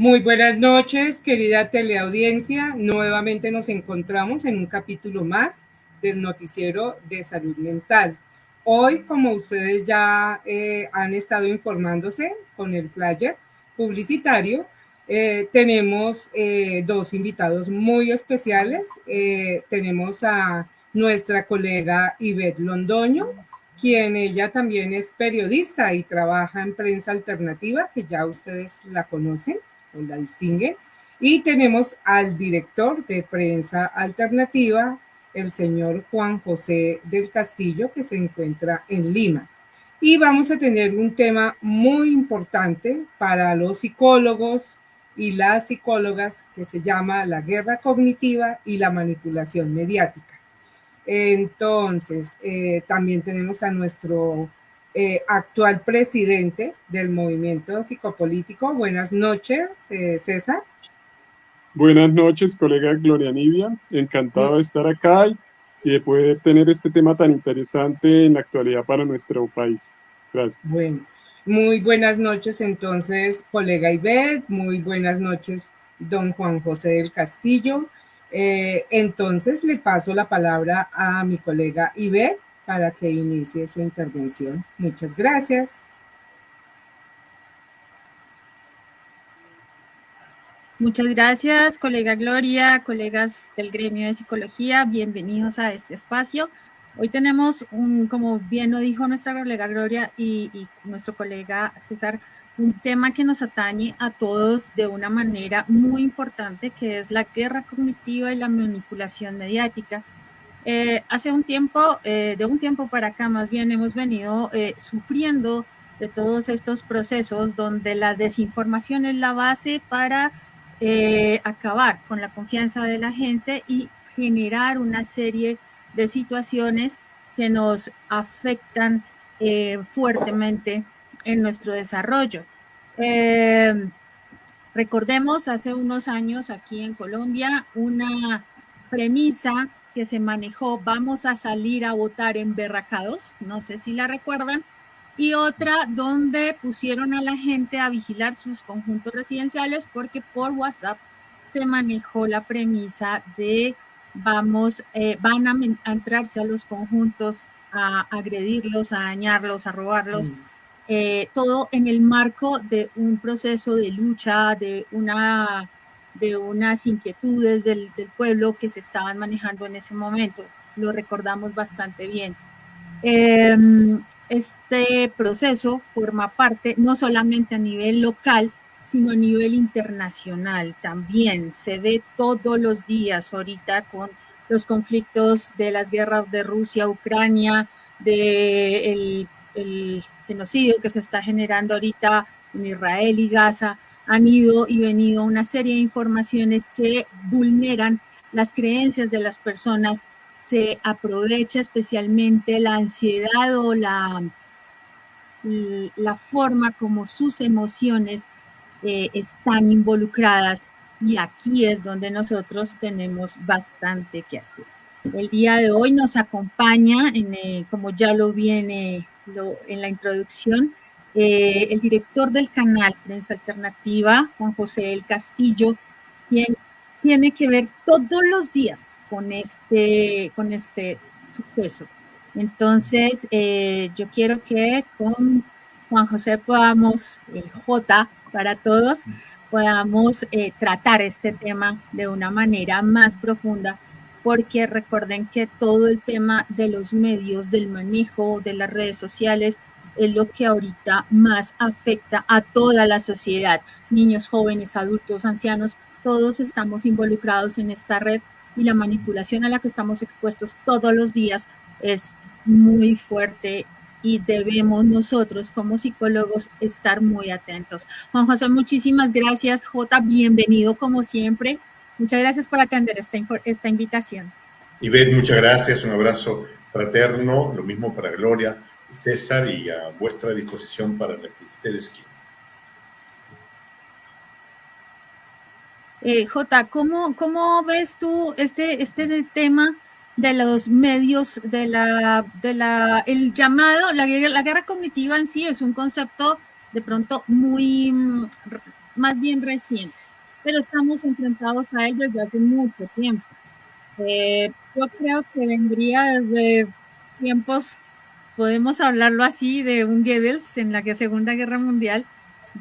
Muy buenas noches, querida teleaudiencia. Nuevamente nos encontramos en un capítulo más del noticiero de salud mental. Hoy, como ustedes ya han estado informándose con el flyer publicitario, tenemos dos invitados muy especiales. Tenemos a nuestra colega Ivette Londoño, quien ella también es periodista y trabaja en prensa alternativa, que ya ustedes la conocen o la distinguen. Y tenemos al director de prensa alternativa, el señor Juan José del Castillo, que se encuentra en Lima. Y vamos a tener un tema muy importante para los psicólogos y las psicólogas, que se llama la guerra cognitiva y la manipulación mediática. Entonces, también tenemos a nuestro actual presidente del movimiento psicopolítico. Buenas noches, César. Buenas noches, colega Gloria Nidia. Encantado de estar acá y de poder tener este tema tan interesante en la actualidad para nuestro país. Gracias. Bueno, muy buenas noches entonces, colega Ivette. Muy buenas noches, don Juan José del Castillo. Entonces le paso la palabra a mi colega Ivette para que inicie su intervención. Muchas gracias. Muchas gracias, colega Gloria, colegas del gremio de psicología, bienvenidos a este espacio. Hoy tenemos, como bien lo dijo nuestra colega Gloria y nuestro colega César, un tema que nos atañe a todos de una manera muy importante, que es la guerra cognitiva y la manipulación mediática. Hace un tiempo, de un tiempo para acá más bien, hemos venido sufriendo de todos estos procesos donde la desinformación es la base para acabar con la confianza de la gente y generar una serie de situaciones que nos afectan fuertemente en nuestro desarrollo. Recordemos hace unos años aquí en Colombia una premisa que se manejó: vamos a salir a votar emberracados, no sé si la recuerdan, y otra donde pusieron a la gente a vigilar sus conjuntos residenciales porque por WhatsApp se manejó la premisa de van a entrarse a los conjuntos, a agredirlos, a dañarlos, a robarlos. Todo en el marco de un proceso de lucha, de unas inquietudes del pueblo que se estaban manejando en ese momento. Lo recordamos bastante bien. Este proceso forma parte no solamente a nivel local, sino a nivel internacional también. Se ve todos los días ahorita con los conflictos de las guerras de Rusia, Ucrania, del el genocidio que se está generando ahorita en Israel y Gaza. Han ido y venido una serie de informaciones que vulneran las creencias de las personas. Se aprovecha especialmente la ansiedad o la forma como sus emociones están involucradas, y aquí es donde nosotros tenemos bastante que hacer. El día de hoy nos acompaña, como ya lo viene en la introducción, el director del canal Prensa Alternativa, Juan José del Castillo, quien tiene que ver todos los días con este suceso. Entonces, yo quiero que con Juan José podamos, el J para todos, podamos tratar este tema de una manera más profunda, porque recuerden que todo el tema de los medios, del manejo de las redes sociales, es lo que ahorita más afecta a toda la sociedad. Niños, jóvenes, adultos, ancianos, todos estamos involucrados en esta red, y la manipulación a la que estamos expuestos todos los días es muy fuerte y debemos nosotros como psicólogos estar muy atentos. Juan José, muchísimas gracias. Jota, bienvenido como siempre. Muchas gracias por atender esta invitación. Ivette, muchas gracias. Un abrazo fraterno. Lo mismo para Gloria, César, y a vuestra disposición para lo que ustedes quieran. Jota, ¿cómo ves tú este tema de los medios, el llamado, la guerra cognitiva en sí es un concepto de pronto muy más bien reciente, pero estamos enfrentados a él desde hace mucho tiempo. Yo creo que vendría desde tiempos, podemos hablarlo así, de un Goebbels en la Segunda Guerra Mundial,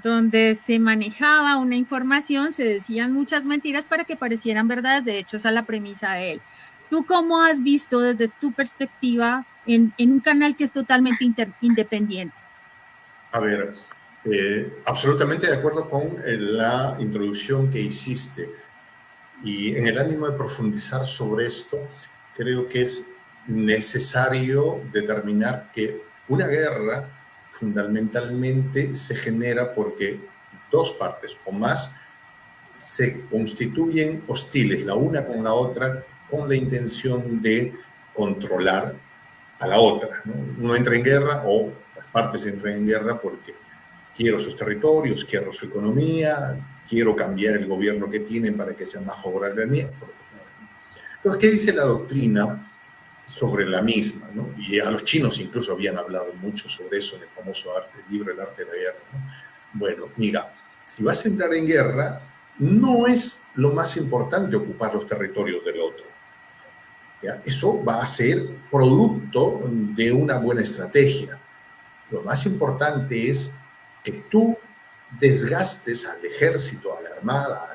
donde se manejaba una información, se decían muchas mentiras para que parecieran verdades. De hecho, esa es la premisa de él. ¿Tú cómo has visto desde tu perspectiva en un canal que es totalmente independiente? A ver, absolutamente de acuerdo con la introducción que hiciste. Y en el ánimo de profundizar sobre esto, creo que es necesario determinar que una guerra fundamentalmente se genera porque dos partes o más se constituyen hostiles la una con la otra con la intención de controlar a la otra, ¿no? Uno entra en guerra o las partes entran en guerra porque quiero sus territorios, quiero su economía, quiero cambiar el gobierno que tienen para que sea más favorable a mí. Entonces, ¿qué dice la doctrina sobre la misma? ¿No? Y a los chinos incluso habían hablado mucho sobre eso en el famoso libro El arte de la guerra, ¿no? Bueno, mira, si vas a entrar en guerra, no es lo más importante ocupar los territorios del otro. ¿Ya? Eso va a ser producto de una buena estrategia. Lo más importante es que tú desgastes al ejército, a la armada,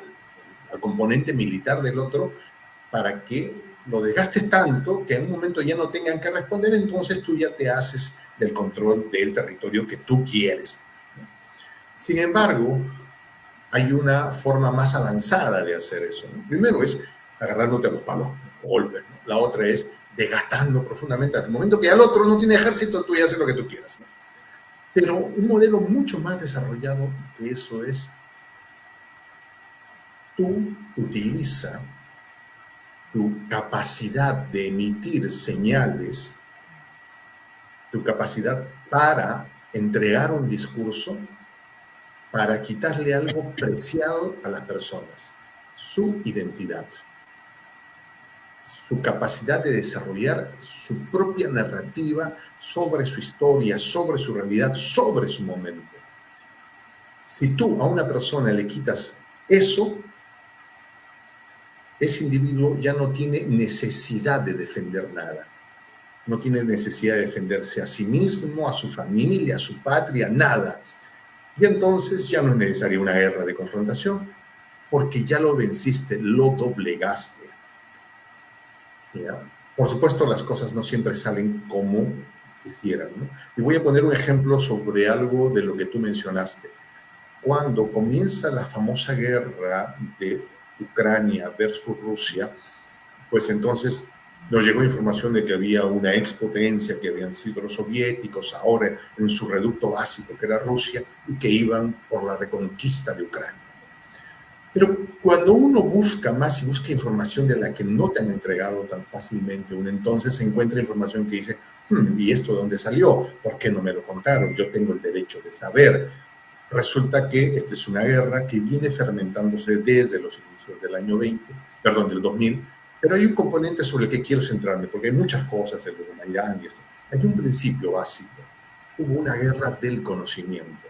al componente militar del otro, para que lo desgastes tanto que en un momento ya no tengan que responder, entonces tú ya te haces del control del territorio que tú quieres. Sin embargo, hay una forma más avanzada de hacer eso, ¿no? Primero es agarrándote a los palos, golpes, ¿no? La otra es desgastando profundamente. Al momento que al otro no tiene ejército, tú ya haces lo que tú quieras, ¿no? Pero un modelo mucho más desarrollado que eso es, tú utiliza tu capacidad de emitir señales, tu capacidad para entregar un discurso, para quitarle algo preciado a las personas, su identidad, su capacidad de desarrollar su propia narrativa sobre su historia, sobre su realidad, sobre su momento. Si tú a una persona le quitas eso, ese individuo ya no tiene necesidad de defender nada. No tiene necesidad de defenderse a sí mismo, a su familia, a su patria, nada. Y entonces ya no es necesaria una guerra de confrontación, porque ya lo venciste, lo doblegaste. ¿Ya? Por supuesto, las cosas no siempre salen como quisieran, ¿no? Y voy a poner un ejemplo sobre algo de lo que tú mencionaste. Cuando comienza la famosa guerra de Ucrania versus Rusia, pues entonces nos llegó información de que había una expotencia, que habían sido los soviéticos, ahora en su reducto básico, que era Rusia, y que iban por la reconquista de Ucrania. Pero cuando uno busca más y busca información de la que no te han entregado tan fácilmente, uno entonces encuentra información que dice, ¿y esto de dónde salió? ¿Por qué no me lo contaron? Yo tengo el derecho de saber. Resulta que esta es una guerra que viene fermentándose desde los inicios del año 20, perdón, del 2000, pero hay un componente sobre el que quiero centrarme, porque hay muchas cosas, el de Maidán y esto. Hay un principio básico. Hubo una guerra del conocimiento.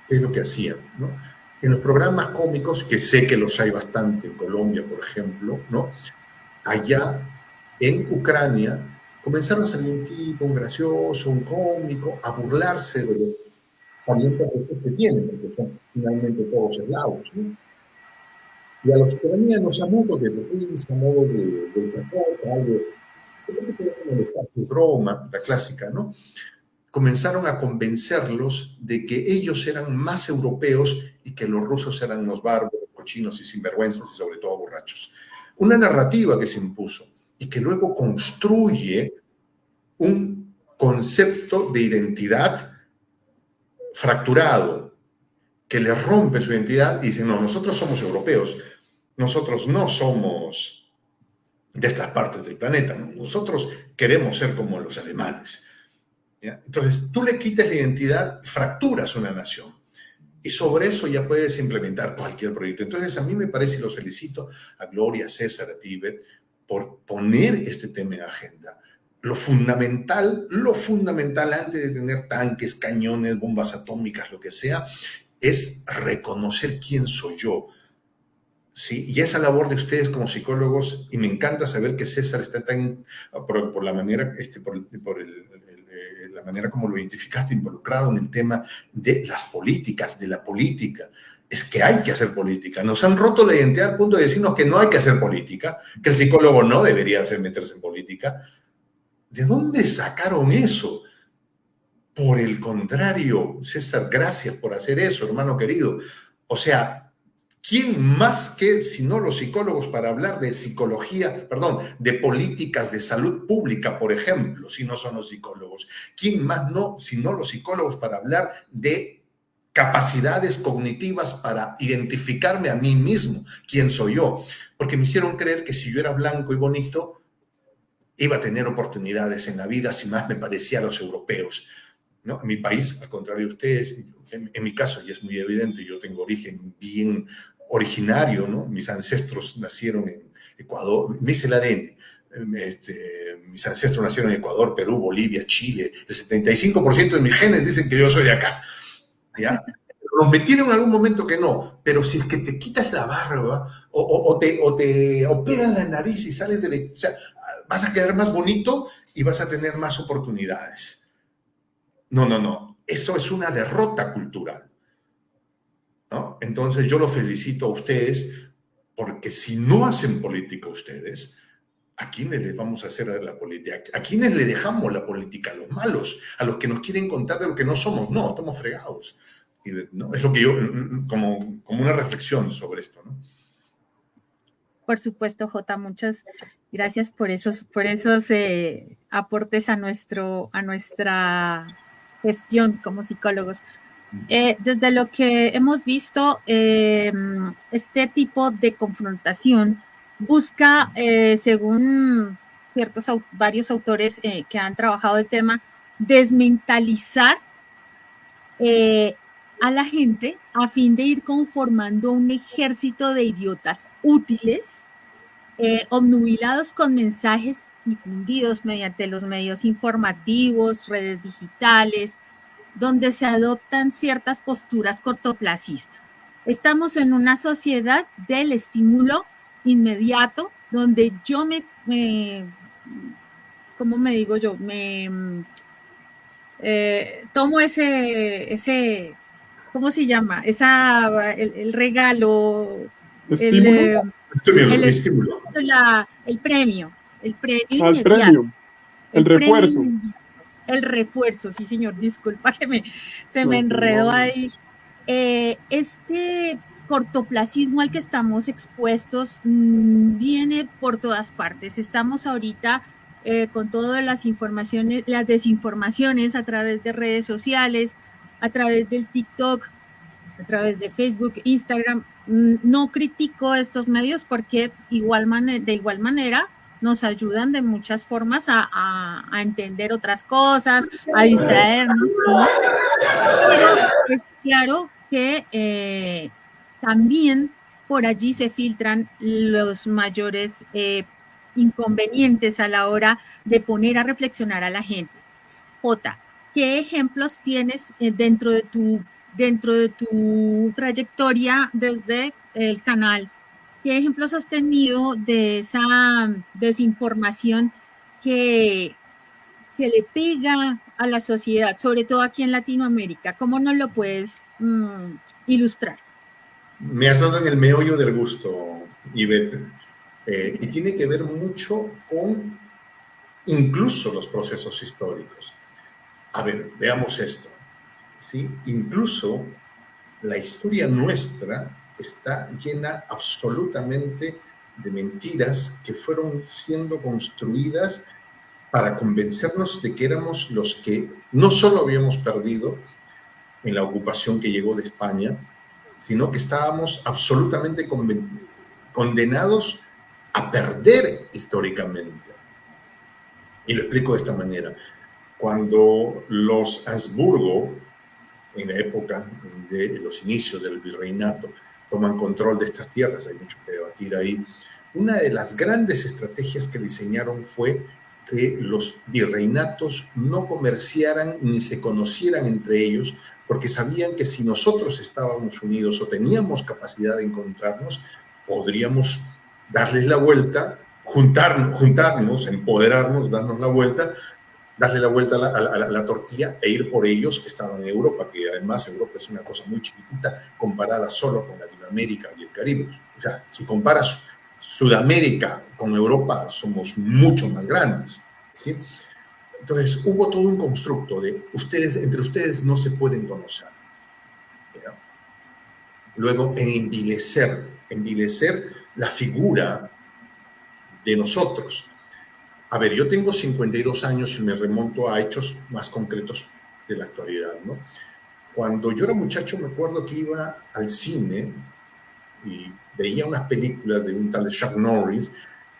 ¿Qué es lo que hacían, no? En los programas cómicos, que sé que los hay bastante en Colombia, por ejemplo, ¿no? Allá en Ucrania comenzaron a salir un tipo, un gracioso, un cómico, a burlarse de los parientes que tienen, porque son finalmente todos eslavos, ¿no? Y a los ucranianos, a modo de risa, a modo de algo, de broma, la clásica, ¿no? Comenzaron a convencerlos de que ellos eran más europeos y que los rusos eran unos bárbaros, cochinos y sinvergüenzas y sobre todo borrachos. Una narrativa que se impuso y que luego construye un concepto de identidad fracturado, que le rompe su identidad y dice, no, nosotros somos europeos, nosotros no somos de estas partes del planeta, ¿no? Nosotros queremos ser como los alemanes. ¿Ya? Entonces, tú le quitas la identidad, fracturas una nación. Y sobre eso ya puedes implementar cualquier proyecto. Entonces, a mí me parece, y los felicito a Gloria, a César, a Tibet, por poner este tema en agenda. Lo fundamental antes de tener tanques, cañones, bombas atómicas, lo que sea, es reconocer quién soy yo. Sí, y esa labor de ustedes como psicólogos, y me encanta saber que César está tan, por la manera, la manera como lo identificaste, involucrado en el tema de las políticas, de la política. Es que hay que hacer política. Nos han roto la identidad al punto de decirnos que no hay que hacer política, que el psicólogo no debería meterse en política. ¿De dónde sacaron eso? Por el contrario, César, gracias por hacer eso, hermano querido. O sea, ¿quién más que si no los psicólogos para hablar de psicología, perdón, de políticas de salud pública, por ejemplo, si no son los psicólogos? ¿Quién más no, si no los psicólogos para hablar de capacidades cognitivas para identificarme a mí mismo, quién soy yo? Porque me hicieron creer que si yo era blanco y bonito, iba a tener oportunidades en la vida si más me parecía a los europeos, ¿no? En mi país, al contrario de ustedes, en mi caso, y es muy evidente, yo tengo origen bien originario, ¿no? Mis ancestros nacieron en Ecuador, me hice el ADN, mis ancestros nacieron en Ecuador, Perú, Bolivia, Chile, el 75% de mis genes dicen que yo soy de acá, ¿ya? Nos metieron en algún momento que no, pero si es que te quitas la barba o te operan la nariz y sales o sea, vas a quedar más bonito y vas a tener más oportunidades. No. Eso es una derrota cultural, ¿no? Entonces yo lo felicito a ustedes porque si no hacen política ustedes, ¿a quiénes les vamos a hacer la política? ¿A quiénes le dejamos la política? A los malos, a los que nos quieren contar de lo que no somos. No, estamos fregados. ¿No? Es lo que yo, como una reflexión sobre esto, ¿no? Por supuesto, Jota, muchas gracias por esos aportes a nuestra gestión como psicólogos. Desde lo que hemos visto, este tipo de confrontación busca, según varios autores que han trabajado el tema, desmentalizar a la gente a fin de ir conformando un ejército de idiotas útiles, obnubilados con mensajes difundidos mediante los medios informativos, redes digitales, donde se adoptan ciertas posturas cortoplacistas. Estamos en una sociedad del estímulo inmediato, donde yo ¿cómo me digo yo? Tomo ese, ¿cómo se llama? El regalo, ¿Estímulo? el premio inmediato. Premio, el refuerzo. El refuerzo, sí señor, disculpa que se me enredó ahí. Este cortoplacismo al que estamos expuestos viene por todas partes. Estamos ahorita con todas las informaciones, las desinformaciones a través de redes sociales, a través del TikTok, a través de Facebook, Instagram. No critico estos medios porque de igual manera nos ayudan de muchas formas a entender otras cosas, a distraernos, ¿sí? Pero es claro que también por allí se filtran los mayores inconvenientes a la hora de poner a reflexionar a la gente. Jota, ¿qué ejemplos tienes dentro de tu trayectoria desde el canal? ¿Qué ejemplos has tenido de esa desinformación que le pega a la sociedad, sobre todo aquí en Latinoamérica? ¿Cómo nos lo puedes ilustrar? Me has dado en el meollo del gusto, Ivette, y tiene que ver mucho con incluso los procesos históricos. A ver, veamos esto, ¿sí? Incluso la historia nuestra está llena absolutamente de mentiras que fueron siendo construidas para convencernos de que éramos los que no solo habíamos perdido en la ocupación que llegó de España, sino que estábamos absolutamente condenados a perder históricamente. Y lo explico de esta manera. Cuando los Habsburgo, en la época de los inicios del virreinato, toman control de estas tierras, hay mucho que debatir ahí, una de las grandes estrategias que diseñaron fue que los virreinatos no comerciaran ni se conocieran entre ellos, porque sabían que si nosotros estábamos unidos o teníamos capacidad de encontrarnos, podríamos darles la vuelta, juntarnos, empoderarnos, darnos la vuelta, darle la vuelta a la tortilla e ir por ellos que estaban en Europa, que además Europa es una cosa muy chiquitita comparada solo con Latinoamérica y el Caribe. O sea, si comparas Sudamérica con Europa, somos mucho más grandes, ¿sí? Entonces, hubo todo un constructo de entre ustedes no se pueden conocer. ¿Ya? Luego, envilecer la figura de nosotros. A ver, yo tengo 52 años y me remonto a hechos más concretos de la actualidad, ¿no? Cuando yo era muchacho, me acuerdo que iba al cine y veía unas películas de un tal Chuck Norris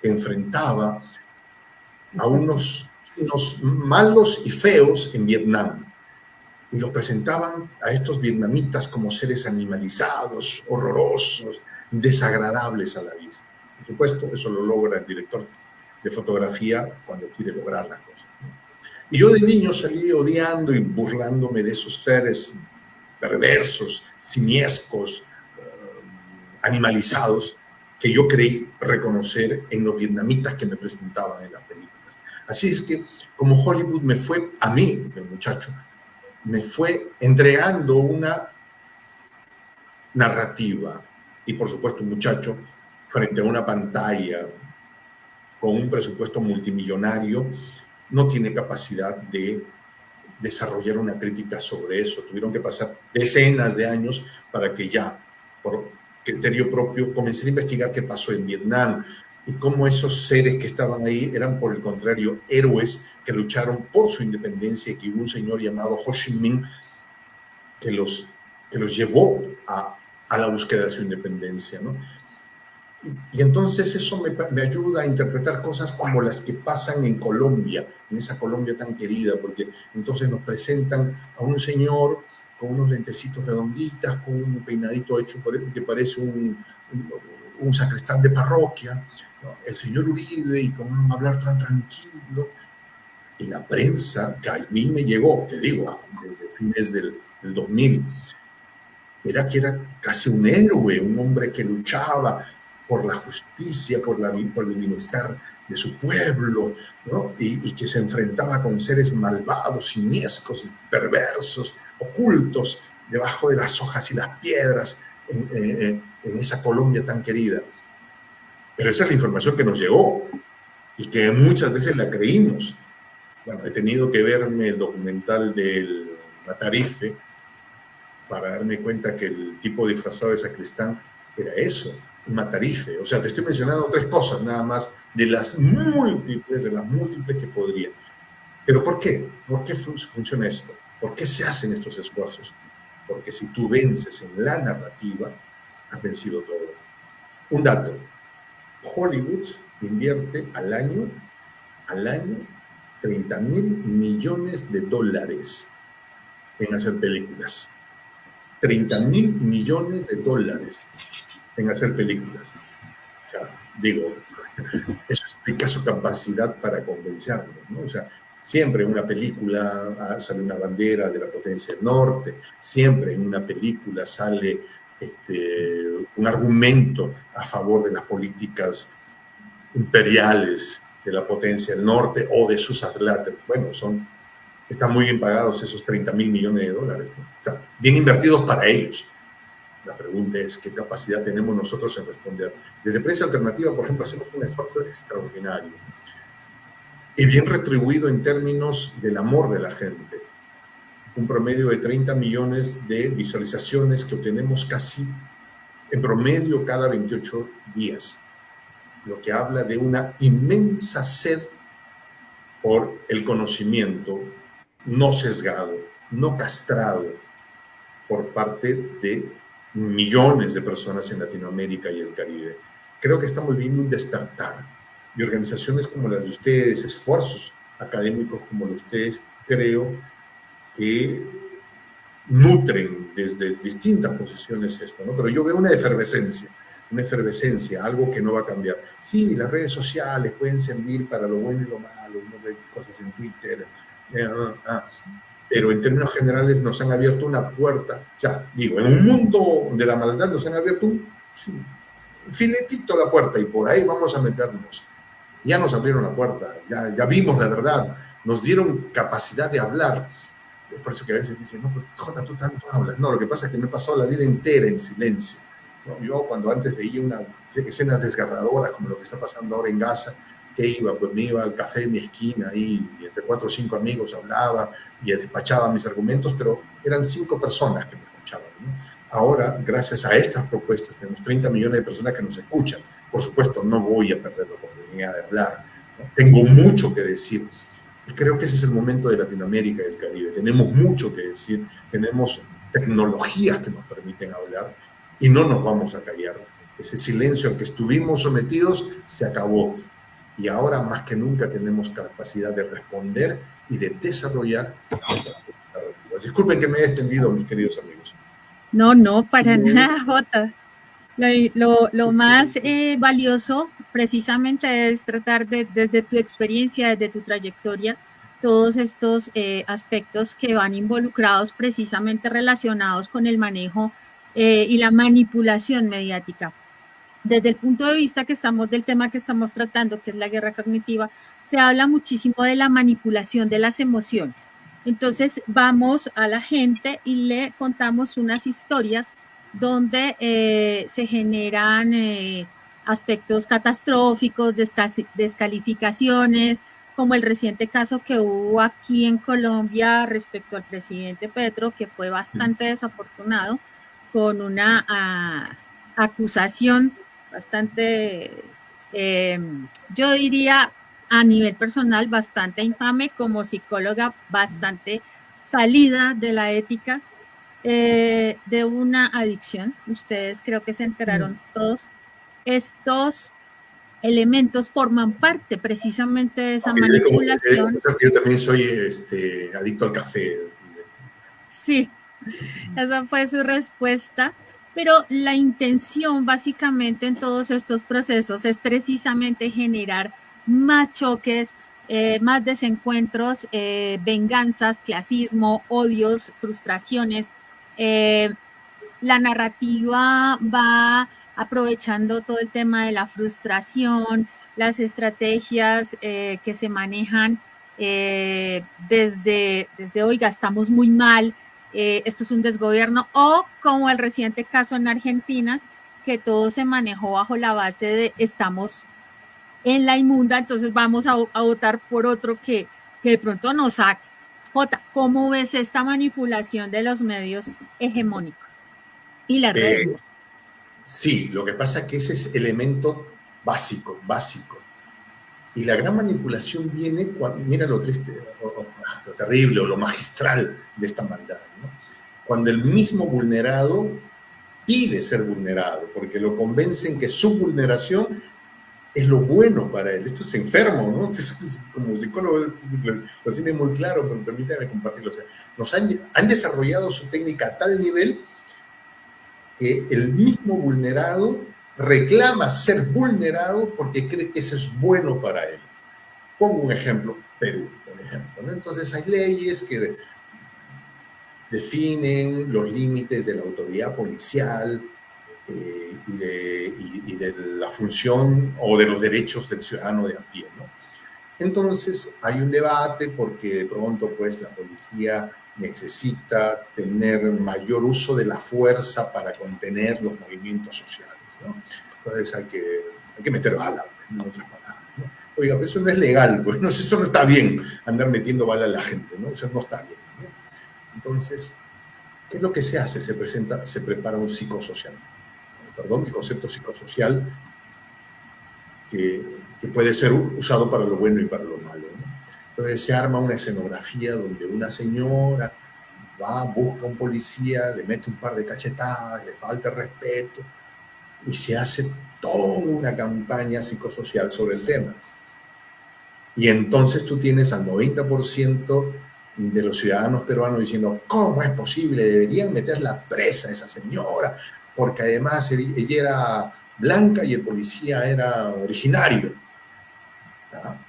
que enfrentaba a unos malos y feos en Vietnam. Y los presentaban a estos vietnamitas como seres animalizados, horrorosos, desagradables a la vista. Por supuesto, eso lo logra el director de fotografía cuando quiere lograr la cosa, ¿no? Y yo de niño salí odiando y burlándome de esos seres perversos, simiescos, animalizados, que yo creí reconocer en los vietnamitas que me presentaban en las películas. Así es que, como Hollywood me fue, a mí, el muchacho, me fue entregando una narrativa, y por supuesto un muchacho frente a una pantalla con un presupuesto multimillonario no tiene capacidad de desarrollar una crítica sobre eso. Tuvieron que pasar decenas de años para que ya, por criterio propio, comencé a investigar qué pasó en Vietnam y cómo esos seres que estaban ahí eran, por el contrario, héroes que lucharon por su independencia, y que hubo un señor llamado Ho Chi Minh que los llevó a la búsqueda de su independencia, ¿no? Y entonces eso me ayuda a interpretar cosas como las que pasan en Colombia, en esa Colombia tan querida, porque entonces nos presentan a un señor con unos lentecitos redonditas, con un peinadito hecho que parece un sacristán de parroquia, ¿no? El señor Uribe, y con un hablar tan tranquilo. Y la prensa, que a mí me llegó, te digo, desde fines del 2000, era que era casi un héroe, un hombre que luchaba por la justicia, por el bienestar de su pueblo, ¿no? Y que se enfrentaba con seres malvados, siniescos y perversos, ocultos debajo de las hojas y las piedras en esa Colombia tan querida. Pero esa es la información que nos llegó y que muchas veces la creímos. Bueno, he tenido que verme el documental del Matarife para darme cuenta que el tipo disfrazado de sacristán era eso, un matarife. O sea, te estoy mencionando 3 cosas nada más de las múltiples que podría. ¿Pero por qué? ¿Por qué funciona esto? ¿Por qué se hacen estos esfuerzos? Porque si tú vences en la narrativa, has vencido todo. Un dato: Hollywood invierte al año $30,000 millones en hacer películas. $30,000 millones en hacer películas. O sea, digo, eso explica su capacidad para convencernos, ¿no? O sea, siempre en una película sale una bandera de la potencia del norte, siempre en una película sale un argumento a favor de las políticas imperiales de la potencia del norte o de sus atletas. Bueno, están muy bien pagados esos $30,000 millones, ¿no? O sea, bien invertidos para ellos. La pregunta es, ¿qué capacidad tenemos nosotros en responder? Desde Prensa Alternativa, por ejemplo, hacemos un esfuerzo extraordinario y bien retribuido en términos del amor de la gente. Un promedio de 30 millones de visualizaciones que obtenemos casi en promedio cada 28 días, lo que habla de una inmensa sed por el conocimiento no sesgado, no castrado por parte de millones de personas en Latinoamérica y el Caribe. Creo que estamos viendo un despertar, y organizaciones como las de ustedes, esfuerzos académicos como los de ustedes, creo que nutren desde distintas posiciones esto, ¿no? Pero yo veo una efervescencia una efervescencia, algo que no va a cambiar. Sí, las redes sociales pueden servir para lo bueno y lo malo, ¿no? Hay cosas en Twitter, pero en términos generales nos han abierto una puerta, ya digo, en un mundo de la maldad nos han abierto un filetito a la puerta y por ahí vamos a meternos. Ya nos abrieron la puerta, ya vimos la verdad, nos dieron capacidad de hablar. Por eso que a veces dicen, no, pues Jota, tú tanto hablas. No, lo que pasa es que me he pasado la vida entera en silencio, ¿no? Yo cuando antes veía unas escenas desgarradoras como lo que está pasando ahora en Gaza, ¿qué iba? Pues me iba al café de mi esquina ahí, y entre 4 o 5 amigos hablaba y despachaba mis argumentos, pero eran 5 personas que me escuchaban, ¿no? Ahora, gracias a estas propuestas, tenemos 30 millones de personas que nos escuchan. Por supuesto, no voy a perder la oportunidad de hablar, ¿no? Tengo mucho que decir. Y creo que ese es el momento de Latinoamérica y del Caribe. Tenemos mucho que decir, tenemos tecnologías que nos permiten hablar y no nos vamos a callar. Ese silencio al que estuvimos sometidos se acabó. Y ahora más que nunca tenemos capacidad de responder y de desarrollar nuestras narrativas. Disculpen que me he extendido, mis queridos amigos. No, para nada, Jota. Lo más valioso precisamente es tratar de, desde tu experiencia, desde tu trayectoria, todos estos aspectos que van involucrados precisamente relacionados con el manejo y la manipulación mediática. Desde el punto de vista del tema que estamos tratando, que es la guerra cognitiva, se habla muchísimo de la manipulación de las emociones. Entonces vamos a la gente y le contamos unas historias donde se generan aspectos catastróficos, descalificaciones, como el reciente caso que hubo aquí en Colombia respecto al presidente Petro, que fue bastante desafortunado, con una acusación bastante, yo diría a nivel personal, bastante infame, como psicóloga, bastante salida de la ética, de una adicción. Ustedes creo que se enteraron todos. Estos elementos forman parte precisamente de esa manipulación. Yo también soy adicto al café. Sí, esa fue su respuesta. Pero la intención básicamente en todos estos procesos es precisamente generar más choques, más desencuentros, venganzas, clasismo, odios, frustraciones. La narrativa va aprovechando todo el tema de la frustración, las estrategias que se manejan desde, oiga, estamos muy mal, esto es un desgobierno, o como el reciente caso en Argentina, que todo se manejó bajo la base de estamos en la inmunda, entonces vamos a votar por otro que de pronto nos saque. Jota, ¿cómo ves esta manipulación de los medios hegemónicos y las redes? Sí, lo que pasa es que ese es elemento básico. Y la gran manipulación viene cuando, mira lo triste, lo terrible o lo magistral de esta maldad, ¿no? Cuando el mismo vulnerado pide ser vulnerado, porque lo convencen que su vulneración es lo bueno para él. Esto es enfermo, ¿no? Como psicólogo lo tiene muy claro, pero permítanme compartirlo. O sea, nos han desarrollado su técnica a tal nivel que el mismo vulnerado reclama ser vulnerado porque cree que eso es bueno para él. Pongo un ejemplo, Perú, por ejemplo, ¿no? Entonces hay leyes que definen los límites de la autoridad policial y de la función o de los derechos del ciudadano de a pie, ¿no? Entonces hay un debate porque de pronto pues la policía necesita tener mayor uso de la fuerza para contener los movimientos sociales, ¿no? Entonces hay que meter bala, en otras palabras, ¿no? Oiga, eso no es legal, pues, ¿no? Eso no está bien, andar metiendo bala a la gente, ¿no? Eso no está bien, ¿no? Entonces, ¿qué es lo que se hace? Se prepara un psicosocial. Perdón, el concepto psicosocial que puede ser usado para lo bueno y para lo malo, ¿no? Entonces se arma una escenografía donde una señora va, busca a un policía, le mete un par de cachetadas, le falta respeto y se hace toda una campaña psicosocial sobre el tema. Y entonces tú tienes al 90% de los ciudadanos peruanos diciendo, ¿cómo es posible? Deberían meterla presa a esa señora, porque además ella era blanca y el policía era originario.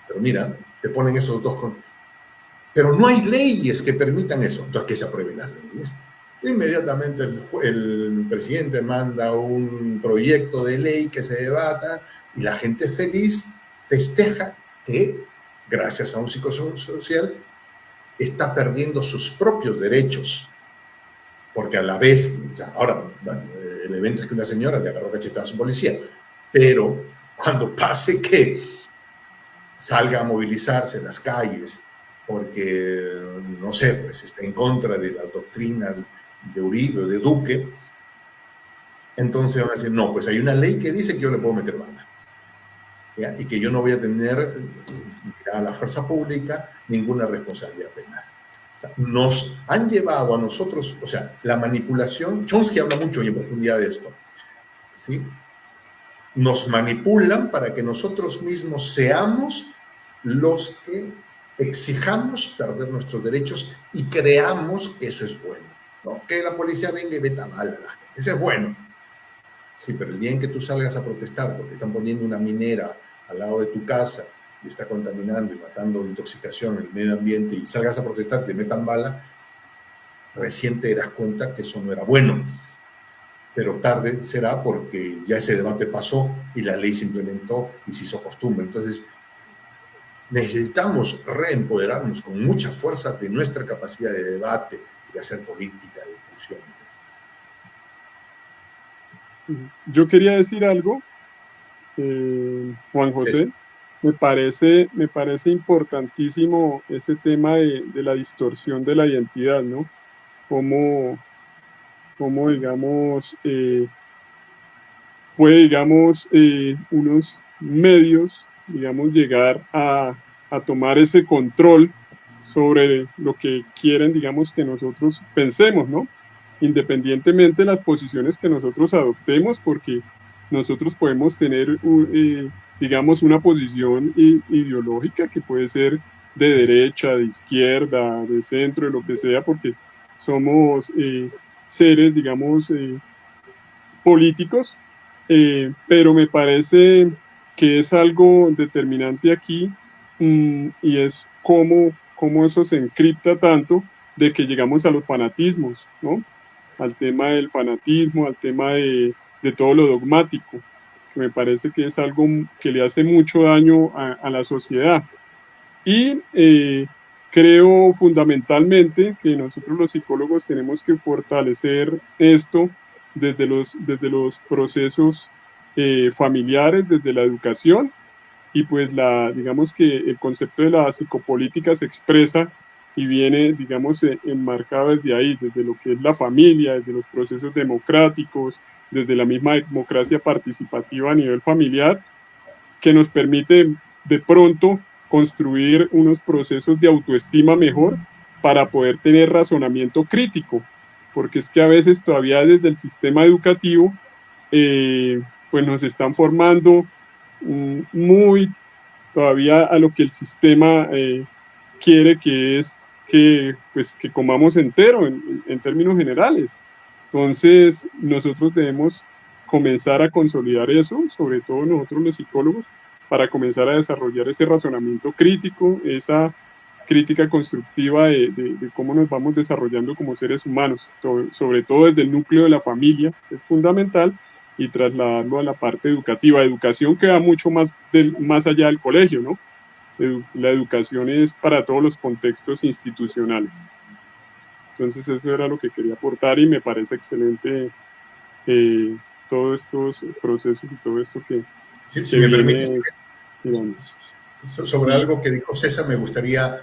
Pero mira, te ponen esos dos. Pero no hay leyes que permitan eso. Entonces, que se aprueben las leyes. Inmediatamente el presidente manda un proyecto de ley que se debata y la gente feliz festeja que, gracias a un psicosocial, está perdiendo sus propios derechos. Porque a la vez, ahora, el evento es que una señora le agarró cachetada a su policía, pero cuando pase que salga a movilizarse en las calles porque, no sé, pues está en contra de las doctrinas de Uribe o de Duque, entonces van a decir, no, pues hay una ley que dice que yo le puedo meter bala, ¿ya? Y que yo no voy a tener a la fuerza pública ninguna responsabilidad penal. O sea, nos han llevado a nosotros, o sea, la manipulación, Chomsky habla mucho y en profundidad de esto, ¿sí? Nos manipulan para que nosotros mismos seamos los que exijamos perder nuestros derechos y creamos que eso es bueno, ¿no? Que la policía venga y meta bala a la gente. Eso es bueno. Sí, pero el día en que tú salgas a protestar porque están poniendo una minera al lado de tu casa y está contaminando y matando de intoxicación el medio ambiente y salgas a protestar y te metan bala, recién te darás cuenta que eso no era bueno. Pero tarde será porque ya ese debate pasó y la ley se implementó y se hizo costumbre. Entonces, necesitamos reempoderarnos con mucha fuerza de nuestra capacidad de debate, de hacer política, de discusión. Yo quería decir algo, Juan José. Sí. Me parece importantísimo ese tema de la distorsión de la identidad, ¿no? Cómo digamos, puede, digamos, unos medios, digamos, llegar a tomar ese control sobre lo que quieren, digamos, que nosotros pensemos, ¿no? Independientemente de las posiciones que nosotros adoptemos, porque nosotros podemos tener, digamos, una posición ideológica que puede ser de derecha, de izquierda, de centro, de lo que sea, porque somos seres, digamos, políticos, pero me parece que es algo determinante aquí, y es cómo eso se encripta tanto de que llegamos a los fanatismos, ¿no? Al tema del fanatismo, al tema de todo lo dogmático, que me parece que es algo que le hace mucho daño a la sociedad. Y creo fundamentalmente que nosotros los psicólogos tenemos que fortalecer esto desde los procesos familiares, desde la educación, y pues digamos que el concepto de la psicopolítica se expresa y viene, digamos, enmarcado desde ahí, desde lo que es la familia, desde los procesos democráticos, desde la misma democracia participativa a nivel familiar, que nos permite de pronto construir unos procesos de autoestima mejor para poder tener razonamiento crítico, porque es que a veces todavía desde el sistema educativo pues nos están formando muy todavía a lo que el sistema quiere, que es que comamos entero en términos generales. Entonces nosotros debemos comenzar a consolidar eso, sobre todo nosotros los psicólogos, para comenzar a desarrollar ese razonamiento crítico, esa crítica constructiva de cómo nos vamos desarrollando como seres humanos, sobre todo desde el núcleo de la familia, que es fundamental, y trasladarlo a la parte educativa. Educación que va mucho más allá del colegio, ¿no? La educación es para todos los contextos institucionales. Entonces eso era lo que quería aportar y me parece excelente todos estos procesos y todo esto que... Sí, si me permites, sobre algo que dijo César, me gustaría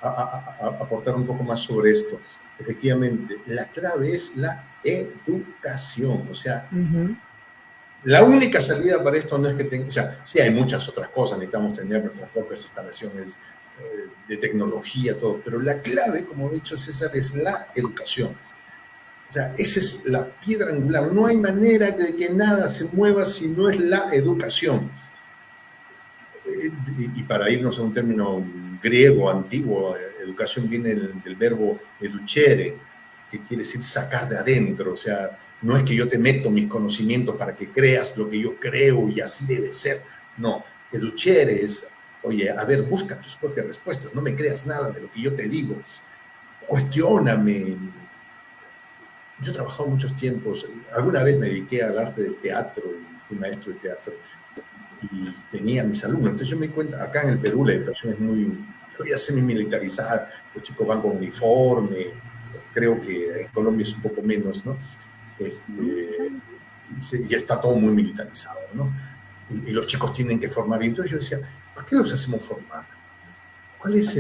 aportar un poco más sobre esto. Efectivamente, la clave es la educación, o sea, la única salida para esto no es que o sea, sí hay muchas otras cosas, necesitamos tener nuestras propias instalaciones de tecnología, todo, pero la clave, como ha dicho César, es la educación. O sea, esa es la piedra angular. No hay manera de que nada se mueva si no es la educación. Y para irnos a un término griego antiguo, educación viene del verbo educere, que quiere decir sacar de adentro, o sea, No es que yo te meto mis conocimientos para que creas lo que yo creo y así debe ser. No, educhere es, oye, a ver, busca tus propias respuestas, no me creas nada de lo que yo te digo, cuestióname. Yo he trabajado muchos tiempos, alguna vez me dediqué al arte del teatro y fui maestro de teatro y tenía mis alumnos. Entonces yo me di cuenta, acá en el Perú la educación es muy, todavía semi-militarizada, los chicos van con uniforme, creo que en Colombia es un poco menos, ¿no? Y está todo muy militarizado, ¿no? Y los chicos tienen que formar. Y entonces yo decía, ¿por qué los hacemos formar? ¿Cuál es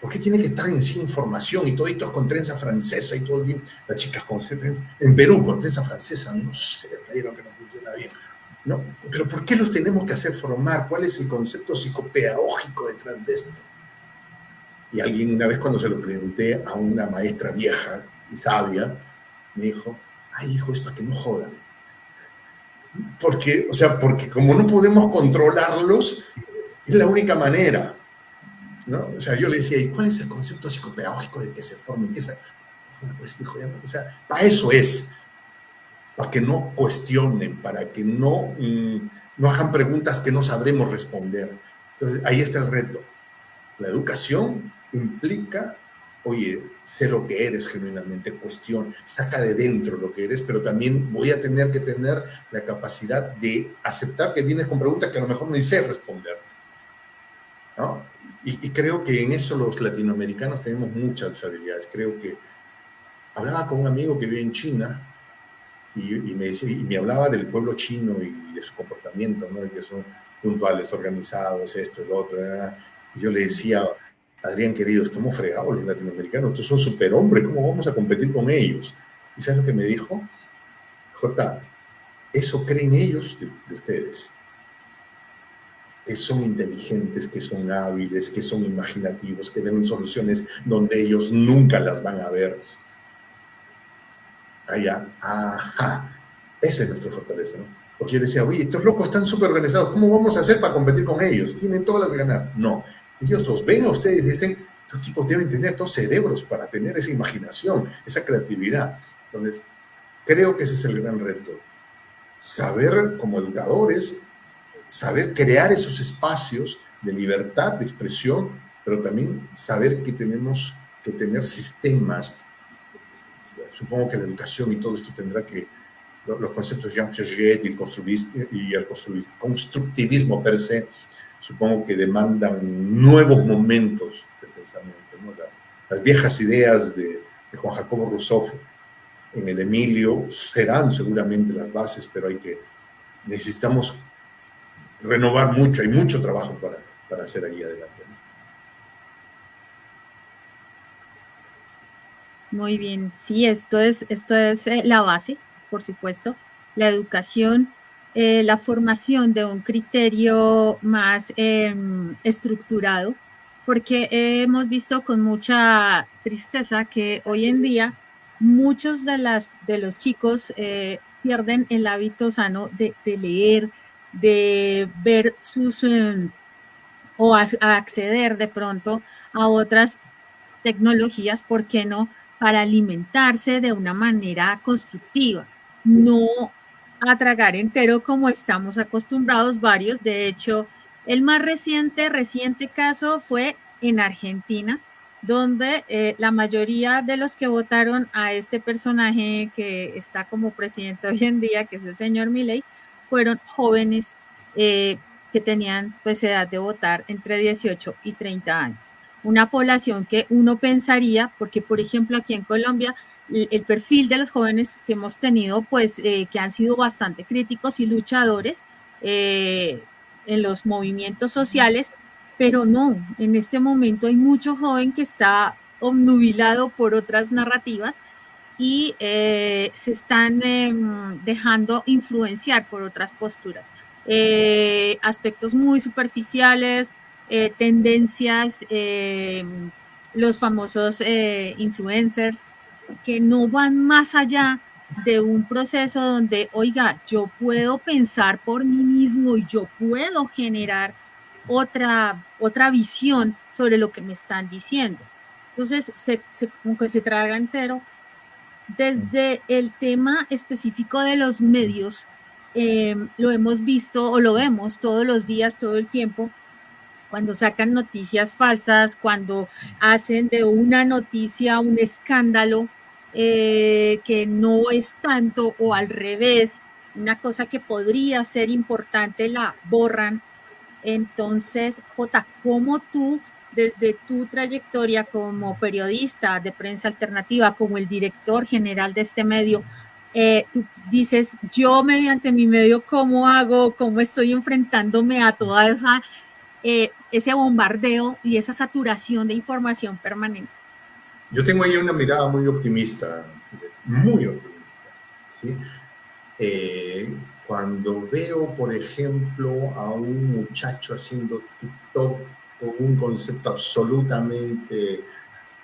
¿por qué tiene que estar en sí información y toditos con trenza francesa y todo bien? Las chicas con trenza, en Perú con trenza francesa, no sé, ahí es lo que no funciona bien, ¿no? Pero ¿por qué los tenemos que hacer formar? ¿Cuál es el concepto psicopedagógico detrás de esto? Y alguien una vez cuando se lo pregunté a una maestra vieja y sabia, me dijo, ay hijo, es para que no jodan. Porque como no podemos controlarlos, es la única manera, ¿no? O sea, yo le decía, ¿y cuál es el concepto psicopedagógico de que se formen? Pues dijo, o sea, para eso es, para que no cuestionen, para que no hagan preguntas que no sabremos responder. Entonces, ahí está el reto. La educación implica, oye, sé lo que eres genuinamente, cuestión, saca de dentro lo que eres, pero también voy a tener que tener la capacidad de aceptar que vienes con preguntas que a lo mejor no sé responder, ¿no? Y creo que en eso los latinoamericanos tenemos muchas habilidades. Creo que hablaba con un amigo que vive en China y me hablaba del pueblo chino y de su comportamiento, ¿no? Y que son puntuales, organizados, esto, lo otro, ¿verdad? Y yo le decía, Adrián, querido, estamos fregados los latinoamericanos, estos son superhombres, ¿cómo vamos a competir con ellos? ¿Y sabes lo que me dijo? Jota, eso creen ellos de ustedes, que son inteligentes, que son hábiles, que son imaginativos, que ven soluciones donde ellos nunca las van a ver. Allá, ajá, esa es nuestra fortaleza, ¿no? Porque yo decía, oye, estos locos están súper organizados, ¿cómo vamos a hacer para competir con ellos? Tienen todas las de ganar. No, ellos los ven a ustedes y dicen, estos chicos deben tener dos cerebros para tener esa imaginación, esa creatividad. Entonces, creo que ese es el gran reto. Saber, como educadores, saber crear esos espacios de libertad, de expresión, pero también saber que tenemos que tener sistemas. Supongo que la educación y todo esto tendrá que, los conceptos Jean Piaget y el constructivismo per se, supongo que demandan nuevos momentos de pensamiento, ¿no? Las viejas ideas de Juan Jacobo Rousseau en el Emilio serán seguramente las bases, pero necesitamos renovar mucho, hay mucho trabajo para hacer ahí adelante, ¿no? Muy bien, sí, esto es la base, por supuesto, la educación, la formación de un criterio más estructurado, porque hemos visto con mucha tristeza que hoy en día muchos de los chicos pierden el hábito sano de leer, de ver o acceder de pronto a otras tecnologías, ¿por qué no? Para alimentarse de una manera constructiva, no a tragar entero como estamos acostumbrados varios. De hecho, el más reciente caso fue en Argentina, donde la mayoría de los que votaron a este personaje que está como presidente hoy en día, que es el señor Milei, fueron jóvenes que tenían pues edad de votar entre 18 y 30 años. Una población que uno pensaría, porque por ejemplo aquí en Colombia el perfil de los jóvenes que hemos tenido, pues que han sido bastante críticos y luchadores en los movimientos sociales, pero no, en este momento hay mucho joven que está obnubilado por otras narrativas y se están dejando influenciar por otras posturas. Aspectos muy superficiales, tendencias, los famosos influencers, que no van más allá de un proceso donde, oiga, yo puedo pensar por mí mismo y yo puedo generar otra visión sobre lo que me están diciendo. Entonces, como que se traga entero desde el tema específico de los medios, lo hemos visto o lo vemos todos los días, todo el tiempo, cuando sacan noticias falsas, cuando hacen de una noticia un escándalo que no es tanto, o al revés, una cosa que podría ser importante la borran. Entonces, Jota, ¿cómo tú, desde tu trayectoria como periodista de prensa alternativa, como el director general de este medio, tú dices, yo mediante mi medio, ¿cómo hago? ¿Cómo estoy enfrentándome a toda ese bombardeo y esa saturación de información permanente? Yo tengo ahí una mirada muy optimista, ¿sí? Cuando veo, por ejemplo, a un muchacho haciendo TikTok con un concepto absolutamente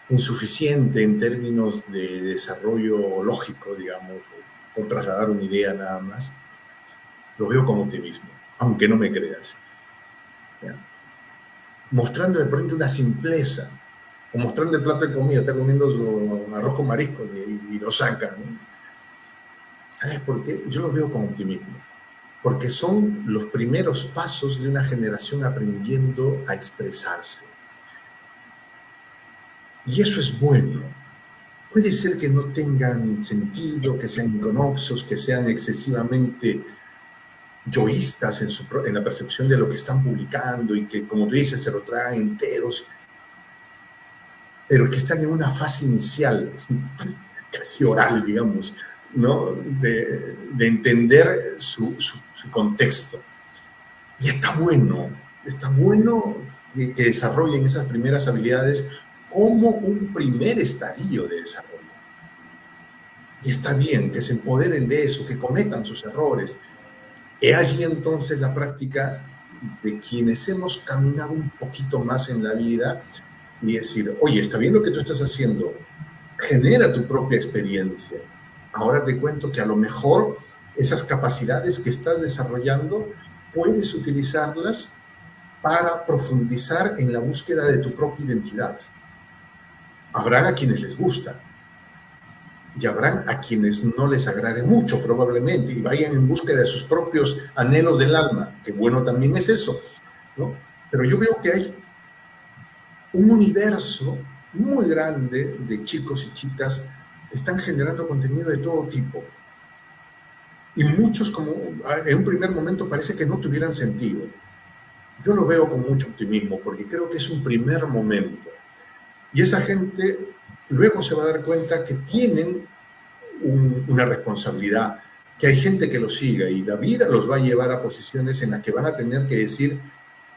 insuficiente en términos de desarrollo lógico, digamos, o trasladar una idea nada más, lo veo con optimismo, aunque no me creas. ¿Ya? Mostrando de pronto una simpleza, o mostrando el plato de comida, está comiendo su arroz con marisco y lo saca, ¿no? ¿Sabes por qué? Yo lo veo con optimismo, porque son los primeros pasos de una generación aprendiendo a expresarse. Y eso es bueno. Puede ser que no tengan sentido, que sean inconexos, que sean excesivamente yoístas en la percepción de lo que están publicando y que, como tú dices, se lo traen enteros, pero que están en una fase inicial, casi oral, digamos, ¿no? de entender su contexto. Y está bueno que desarrollen esas primeras habilidades como un primer estadio de desarrollo. Y está bien que se empoderen de eso, que cometan sus errores. He allí entonces la práctica de quienes hemos caminado un poquito más en la vida y decir, oye, está bien lo que tú estás haciendo, genera tu propia experiencia. Ahora te cuento que a lo mejor esas capacidades que estás desarrollando puedes utilizarlas para profundizar en la búsqueda de tu propia identidad. Habrán a quienes les gusta y habrán a quienes no les agrade mucho probablemente y vayan en búsqueda de sus propios anhelos del alma, que bueno también es eso, ¿no? Pero yo veo que hay un universo muy grande de chicos y chicas que están generando contenido de todo tipo. Y muchos, como en un primer momento, parece que no tuvieran sentido. Yo lo veo con mucho optimismo porque creo que es un primer momento. Y esa gente luego se va a dar cuenta que tienen una responsabilidad, que hay gente que los siga y la vida los va a llevar a posiciones en las que van a tener que decir,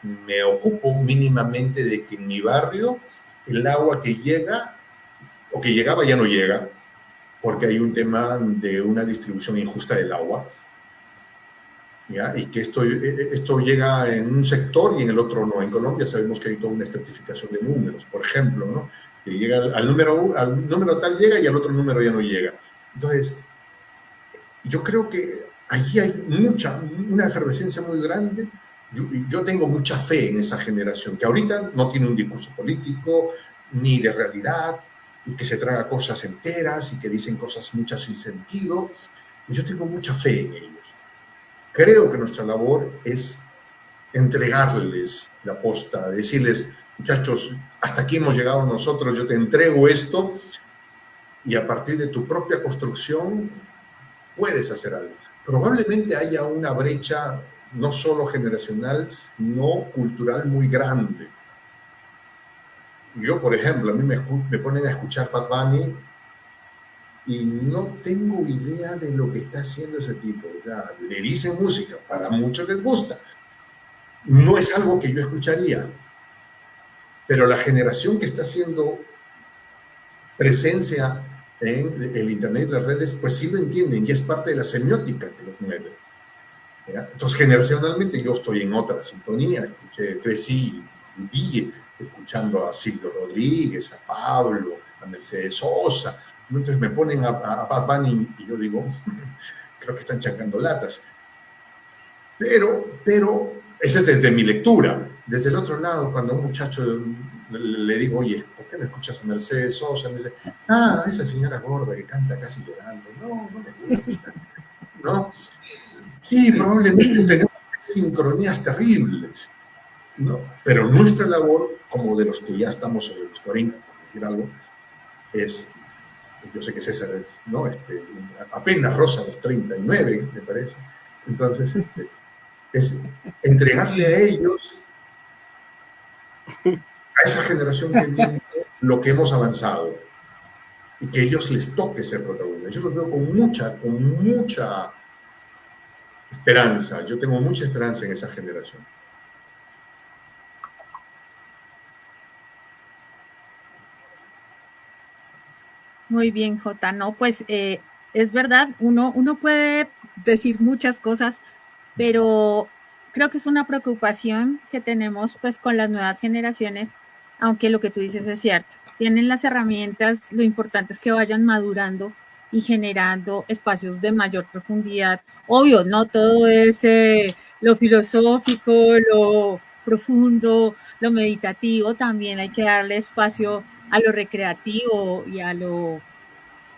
me ocupo mínimamente de que en mi barrio el agua que llega o que llegaba ya no llega, porque hay un tema de una distribución injusta del agua, ¿ya? Y que esto llega en un sector y en el otro no. En Colombia sabemos que hay toda una estratificación de números, por ejemplo, ¿no? Que llega al número tal llega y al otro número ya no llega. Entonces, yo creo que allí hay una efervescencia muy grande. Yo tengo mucha fe en esa generación, que ahorita no tiene un discurso político ni de realidad, y que se traga cosas enteras y que dicen cosas muchas sin sentido. Yo tengo mucha fe en ellos. Creo que nuestra labor es entregarles la posta, decirles, muchachos, hasta aquí hemos llegado nosotros, yo te entrego esto y a partir de tu propia construcción puedes hacer algo. Probablemente haya una brecha no solo generacional, sino cultural muy grande. Yo, por ejemplo, a mí me ponen a escuchar Bad Bunny y no tengo idea de lo que está haciendo ese tipo. O sea, le dicen música, para muchos les gusta. No es algo que yo escucharía, pero la generación que está haciendo presencia en el Internet y las redes, pues sí lo entienden y es parte de la semiótica que los mueve. ¿Ya? Entonces, generacionalmente yo estoy en otra sintonía, crecí y vi escuchando a Silvio Rodríguez, a Pablo, a Mercedes Sosa. Entonces me ponen a Bad Bunny y yo digo, creo que están changando latas. Pero esa es desde mi lectura. Desde el otro lado, cuando un muchacho le digo, oye, ¿por qué no escuchas a Mercedes Sosa? Me dice, ah, esa señora gorda que canta casi llorando. No, no me gusta, ¿no? Sí, probablemente tenemos sincronías terribles, ¿no? Pero nuestra labor, como de los que ya estamos sobre los 40, por decir algo, es, yo sé que César es, ¿no? Apenas roza los 39, me parece. Entonces, es entregarle a ellos, a esa generación que viene, lo que hemos avanzado y que a ellos les toque ser protagonistas. Yo lo veo con mucha esperanza. Yo tengo mucha esperanza en esa generación. Muy bien, Jota. No, pues es verdad, uno puede decir muchas cosas, pero creo que es una preocupación que tenemos pues con las nuevas generaciones, aunque lo que tú dices es cierto. Tienen las herramientas, lo importante es que vayan madurando y generando espacios de mayor profundidad. Obvio, no todo es lo filosófico, lo profundo, lo meditativo, también hay que darle espacio a lo recreativo y a lo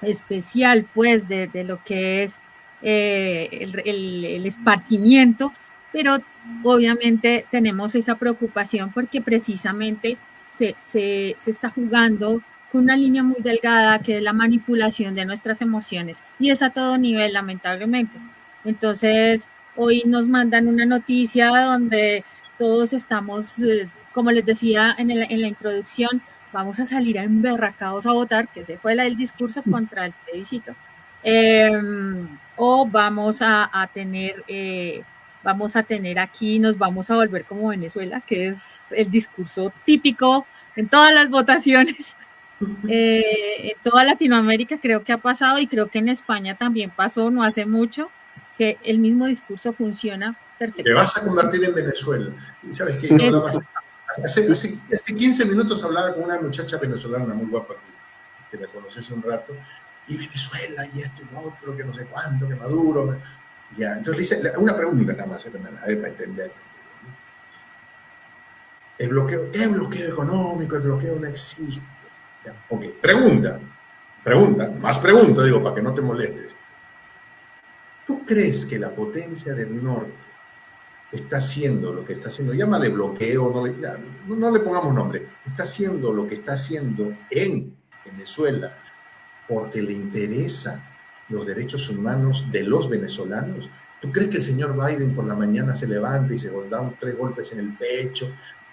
especial, pues, de lo que es el esparcimiento, pero obviamente tenemos esa preocupación porque precisamente se está jugando con una línea muy delgada que es la manipulación de nuestras emociones y es a todo nivel, lamentablemente. Entonces, hoy nos mandan una noticia donde todos estamos, como les decía en la introducción, vamos a salir a emberracados a votar, que ese fue el discurso contra el plebiscito, o vamos a tener aquí, nos vamos a volver como Venezuela, que es el discurso típico en todas las votaciones. En toda Latinoamérica creo que ha pasado y creo que en España también pasó no hace mucho, que el mismo discurso funciona perfectamente. Te vas a convertir en Venezuela. ¿Y sabes qué? No hablaba hace 15 minutos hablaba con una muchacha venezolana muy guapa que la conocí hace un rato, y Venezuela, y esto y lo otro, que no sé cuánto, que Maduro. Ya, entonces le hice una pregunta nada más, para entender. ¿Qué bloqueo económico? El bloqueo no existe. Ya, ok, pregunta, más pregunta, digo, para que no te molestes. ¿Tú crees que la potencia del norte está haciendo lo que está haciendo? Llámale bloqueo, no le pongamos nombre. Está haciendo lo que está haciendo en Venezuela porque le interesa los derechos humanos de los venezolanos. ¿Tú crees que el señor Biden por la mañana se levanta y se da 3 golpes en el pecho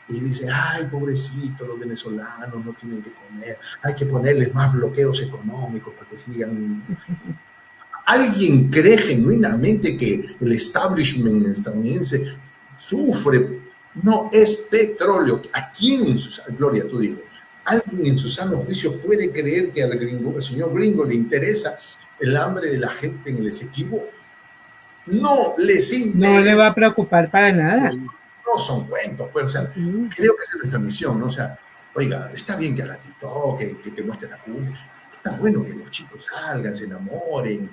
y dice, ay, pobrecito, los venezolanos no tienen que comer, hay que ponerles más bloqueos económicos para que sigan? ¿Alguien cree genuinamente que el establishment estadounidense sufre? No, es petróleo. ¿A quién, Gloria, tú dime, alguien en su sano juicio puede creer que al señor Gringo le interesa el hambre de la gente en el Esequibo? No les interesa. No le va a preocupar para nada. No son cuentos, pues, o sea, creo que esa es nuestra misión, ¿no? O sea, oiga, está bien que haga TikTok, que te muestren la cumbia, está bueno que los chicos salgan, se enamoren,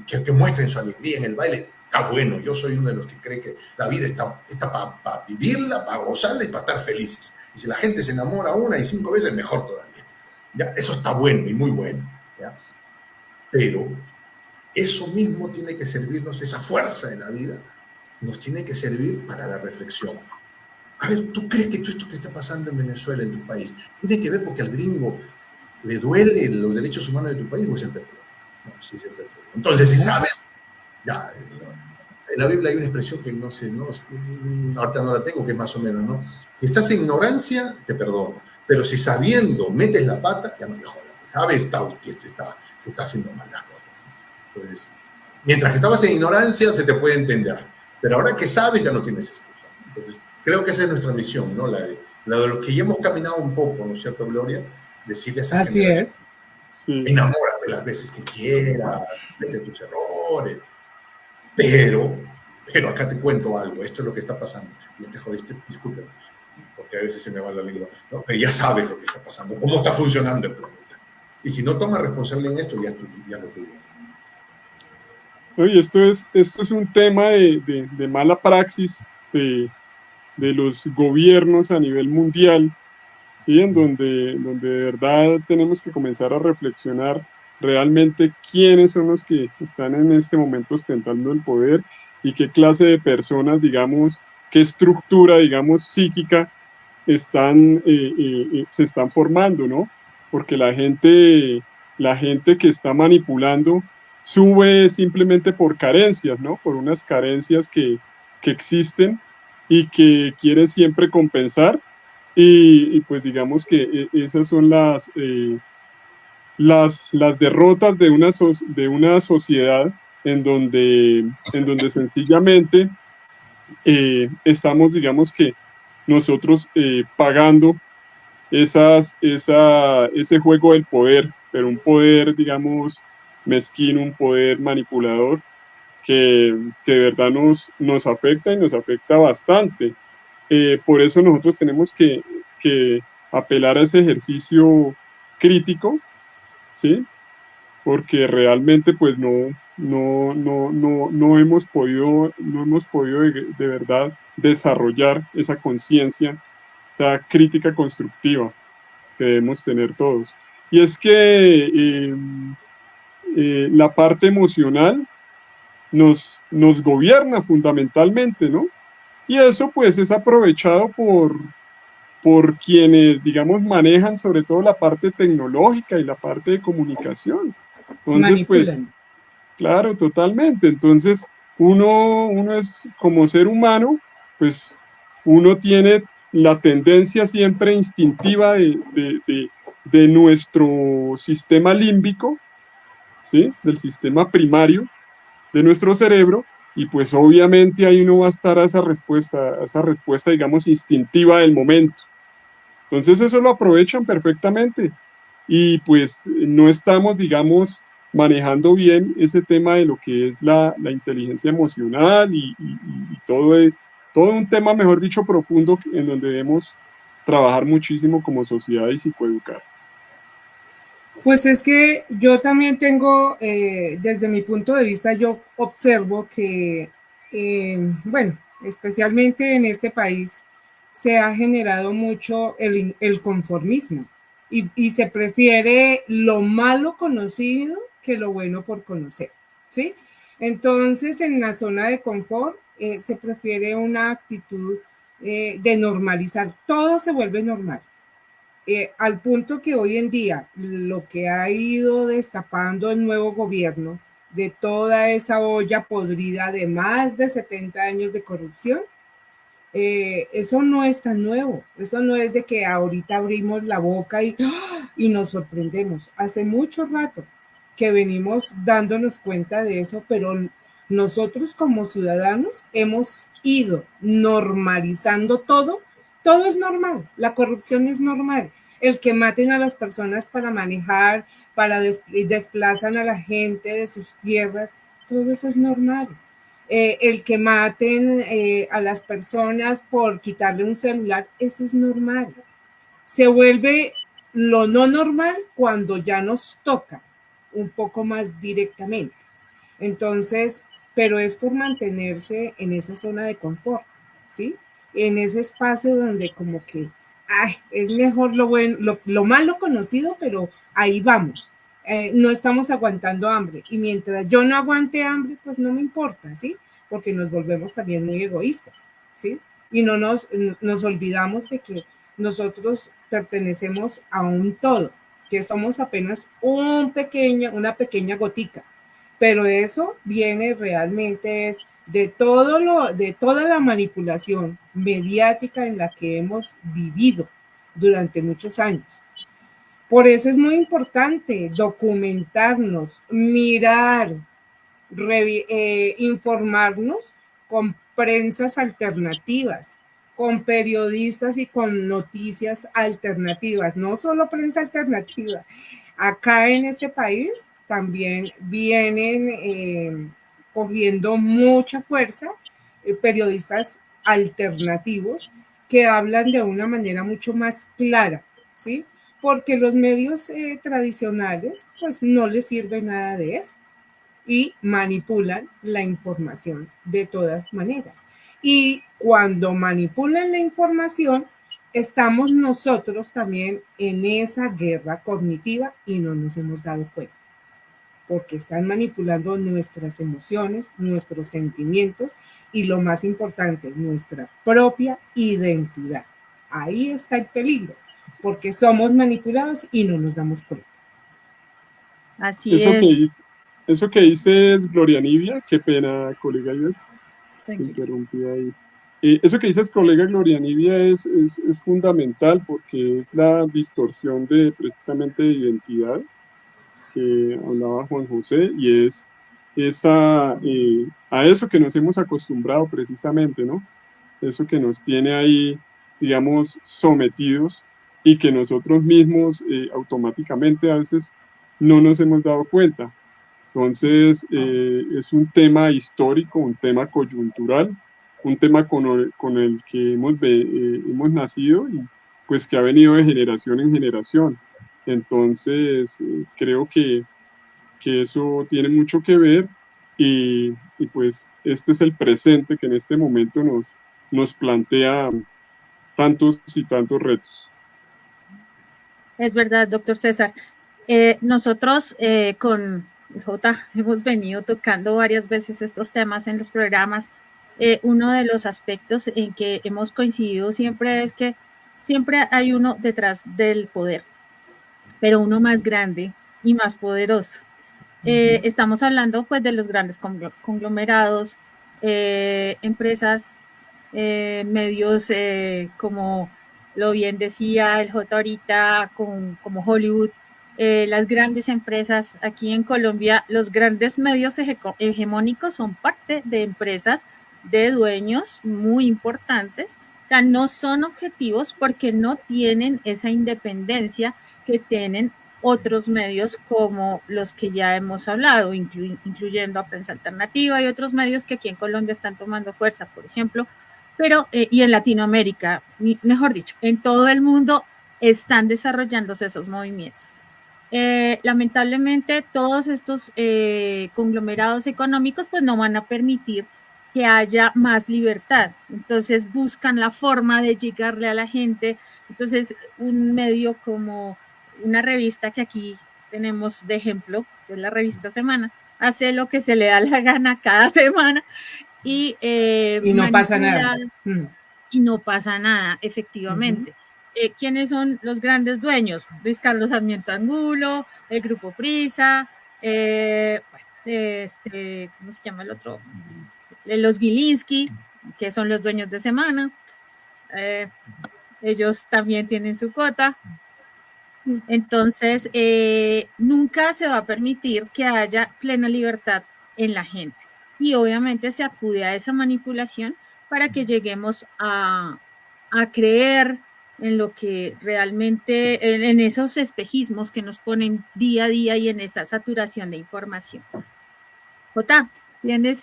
que muestren su alegría en el baile, está bueno. Yo soy uno de los que cree que la vida está para vivirla, para gozarla y para estar felices. Y si la gente se enamora 1 y 5 veces, mejor todavía. ¿Ya? Eso está bueno y muy bueno. ¿Ya? Pero eso mismo tiene que servirnos, esa fuerza de la vida, nos tiene que servir para la reflexión. A ver, ¿tú crees que todo esto que está pasando en Venezuela, en tu país, tiene que ver porque al gringo le duele los derechos humanos de tu país o es el petróleo? No, sí es el petróleo. Entonces, si sabes, ya, en la Biblia hay una expresión que no sé, ahorita no la tengo, que es más o menos, ¿no? Si estás en ignorancia, te perdono, pero si sabiendo metes la pata, ya no me jodas. Sabes que está haciendo mal las cosas. Entonces, mientras que estabas en ignorancia, se te puede entender, pero ahora que sabes, ya no tienes excusa. Entonces, creo que esa es nuestra misión, ¿no? La de los que ya hemos caminado un poco, ¿no es cierto, Gloria? Decirle a esa Así es. Sí. Enamórate las veces que quieras, vete tus errores, pero acá te cuento algo, esto es lo que está pasando. Ya te jodiste, discúlpeme, porque a veces se me va la lengua, ¿no? Pero ya sabes lo que está pasando, cómo está funcionando el planeta. Y si no tomas responsabilidad en esto, ya lo tuvo. Oye, esto es un tema de mala praxis de los gobiernos a nivel mundial, ¿sí? Donde de verdad tenemos que comenzar a reflexionar realmente quiénes son los que están en este momento ostentando el poder y qué clase de personas, digamos, qué estructura, digamos, psíquica se están formando, ¿no? Porque la gente que está manipulando sube simplemente por carencias, ¿no? Por unas carencias que existen y que quiere siempre compensar. Y pues digamos que esas son las derrotas de una sociedad en donde sencillamente estamos, digamos que nosotros pagando ese juego del poder, pero un poder, digamos, mezquino, un poder manipulador que de verdad nos afecta y nos afecta bastante. Por eso nosotros tenemos que apelar a ese ejercicio crítico, ¿sí? Porque realmente pues no hemos podido de verdad desarrollar esa conciencia, esa crítica constructiva que debemos tener todos. Y es que la parte emocional nos gobierna fundamentalmente, ¿no? Y eso pues es aprovechado por quienes, digamos, manejan sobre todo la parte tecnológica y la parte de comunicación. Entonces, pues, Manipulan. claro, totalmente. Entonces, uno es como ser humano, pues uno tiene la tendencia siempre instintiva de nuestro sistema límbico, ¿sí? Del sistema primario de nuestro cerebro, y pues obviamente ahí uno va a estar a esa respuesta, digamos, instintiva del momento. Entonces eso lo aprovechan perfectamente y pues no estamos, digamos, manejando bien ese tema de lo que es la inteligencia emocional y todo un tema, mejor dicho, profundo en donde debemos trabajar muchísimo como sociedad y psicoeducar. Pues es que yo también tengo, desde mi punto de vista, yo observo que, bueno, especialmente en este país, se ha generado mucho el conformismo y se prefiere lo malo conocido que lo bueno por conocer, ¿sí? Entonces, en la zona de confort se prefiere una actitud de normalizar, todo se vuelve normal. Al punto que hoy en día lo que ha ido destapando el nuevo gobierno de toda esa olla podrida de más de 70 años de corrupción, eso no es tan nuevo, eso no es de que ahorita abrimos la boca y nos sorprendemos. Hace mucho rato que venimos dándonos cuenta de eso, pero nosotros como ciudadanos hemos ido normalizando todo, todo es normal, la corrupción es normal, el que maten a las personas para manejar, para desplazan a la gente de sus tierras, todo eso es normal. El que maten a las personas por quitarle un celular, eso es normal. Se vuelve lo no normal cuando ya nos toca un poco más directamente. Entonces, pero es por mantenerse en esa zona de confort, ¿sí? En ese espacio donde como que, ay, es mejor lo bueno, lo malo conocido, pero ahí vamos. No estamos aguantando hambre. Y mientras yo no aguante hambre, pues no me importa, ¿sí? Porque nos volvemos también muy egoístas, ¿sí? Y no nos olvidamos de que nosotros pertenecemos a un todo, que somos apenas una pequeña gotica, pero eso viene realmente es de toda la manipulación mediática en la que hemos vivido durante muchos años. Por eso es muy importante documentarnos, mirar, informarnos con prensas alternativas, con periodistas y con noticias alternativas, no solo prensa alternativa. Acá en este país también vienen cogiendo mucha fuerza periodistas alternativos que hablan de una manera mucho más clara, ¿sí? Porque los medios tradicionales pues no les sirve nada de eso y manipulan la información de todas maneras. Y cuando manipulan la información, estamos nosotros también en esa guerra cognitiva y no nos hemos dado cuenta, porque están manipulando nuestras emociones, nuestros sentimientos y lo más importante, nuestra propia identidad. Ahí está el peligro, porque somos manipulados y no nos damos cuenta. Así es. Eso que dices, Gloria Nivia, qué pena, colega, yo te interrumpí ahí. Eso que dices, colega Gloria Nivia, es fundamental porque es la distorsión precisamente de identidad que hablaba Juan José, y es a eso que nos hemos acostumbrado precisamente, ¿no? Eso que nos tiene ahí, digamos, sometidos y que nosotros mismos automáticamente a veces no nos hemos dado cuenta. Entonces, es un tema histórico, un tema coyuntural, un tema con el que hemos nacido y pues que ha venido de generación en generación. Entonces, creo que eso tiene mucho que ver y pues este es el presente que en este momento nos plantea tantos y tantos retos. Es verdad, doctor César. Nosotros con J hemos venido tocando varias veces estos temas en los programas. Uno de los aspectos en que hemos coincidido siempre es que siempre hay uno detrás del poder, pero uno más grande y más poderoso. Estamos hablando pues de los grandes conglomerados, empresas, medios como lo bien decía el J ahorita, como Hollywood, las grandes empresas aquí en Colombia, los grandes medios hegemónicos son parte de empresas de dueños muy importantes. O sea, no son objetivos porque no tienen esa independencia que tienen otros medios como los que ya hemos hablado, incluyendo a Prensa Alternativa y otros medios que aquí en Colombia están tomando fuerza, por ejemplo, pero y en Latinoamérica, mejor dicho, en todo el mundo están desarrollándose esos movimientos. Lamentablemente, todos estos conglomerados económicos pues no van a permitir que haya más libertad. Entonces buscan la forma de llegarle a la gente. Entonces, un medio como una revista que aquí tenemos de ejemplo, que es la revista Semana, hace lo que se le da la gana cada semana y no pasa nada. Y no pasa nada, efectivamente. ¿Quiénes son los grandes dueños? Luis Carlos Sarmiento Angulo, el Grupo Prisa, ¿cómo se llama el otro? Los Gilinski, que son los dueños de Semana. Ellos también tienen su cuota. Entonces, nunca se va a permitir que haya plena libertad en la gente. Y obviamente se acude a esa manipulación para que lleguemos a creer en lo que realmente, en esos espejismos que nos ponen día a día y en esa saturación de información. Jota, ¿tienes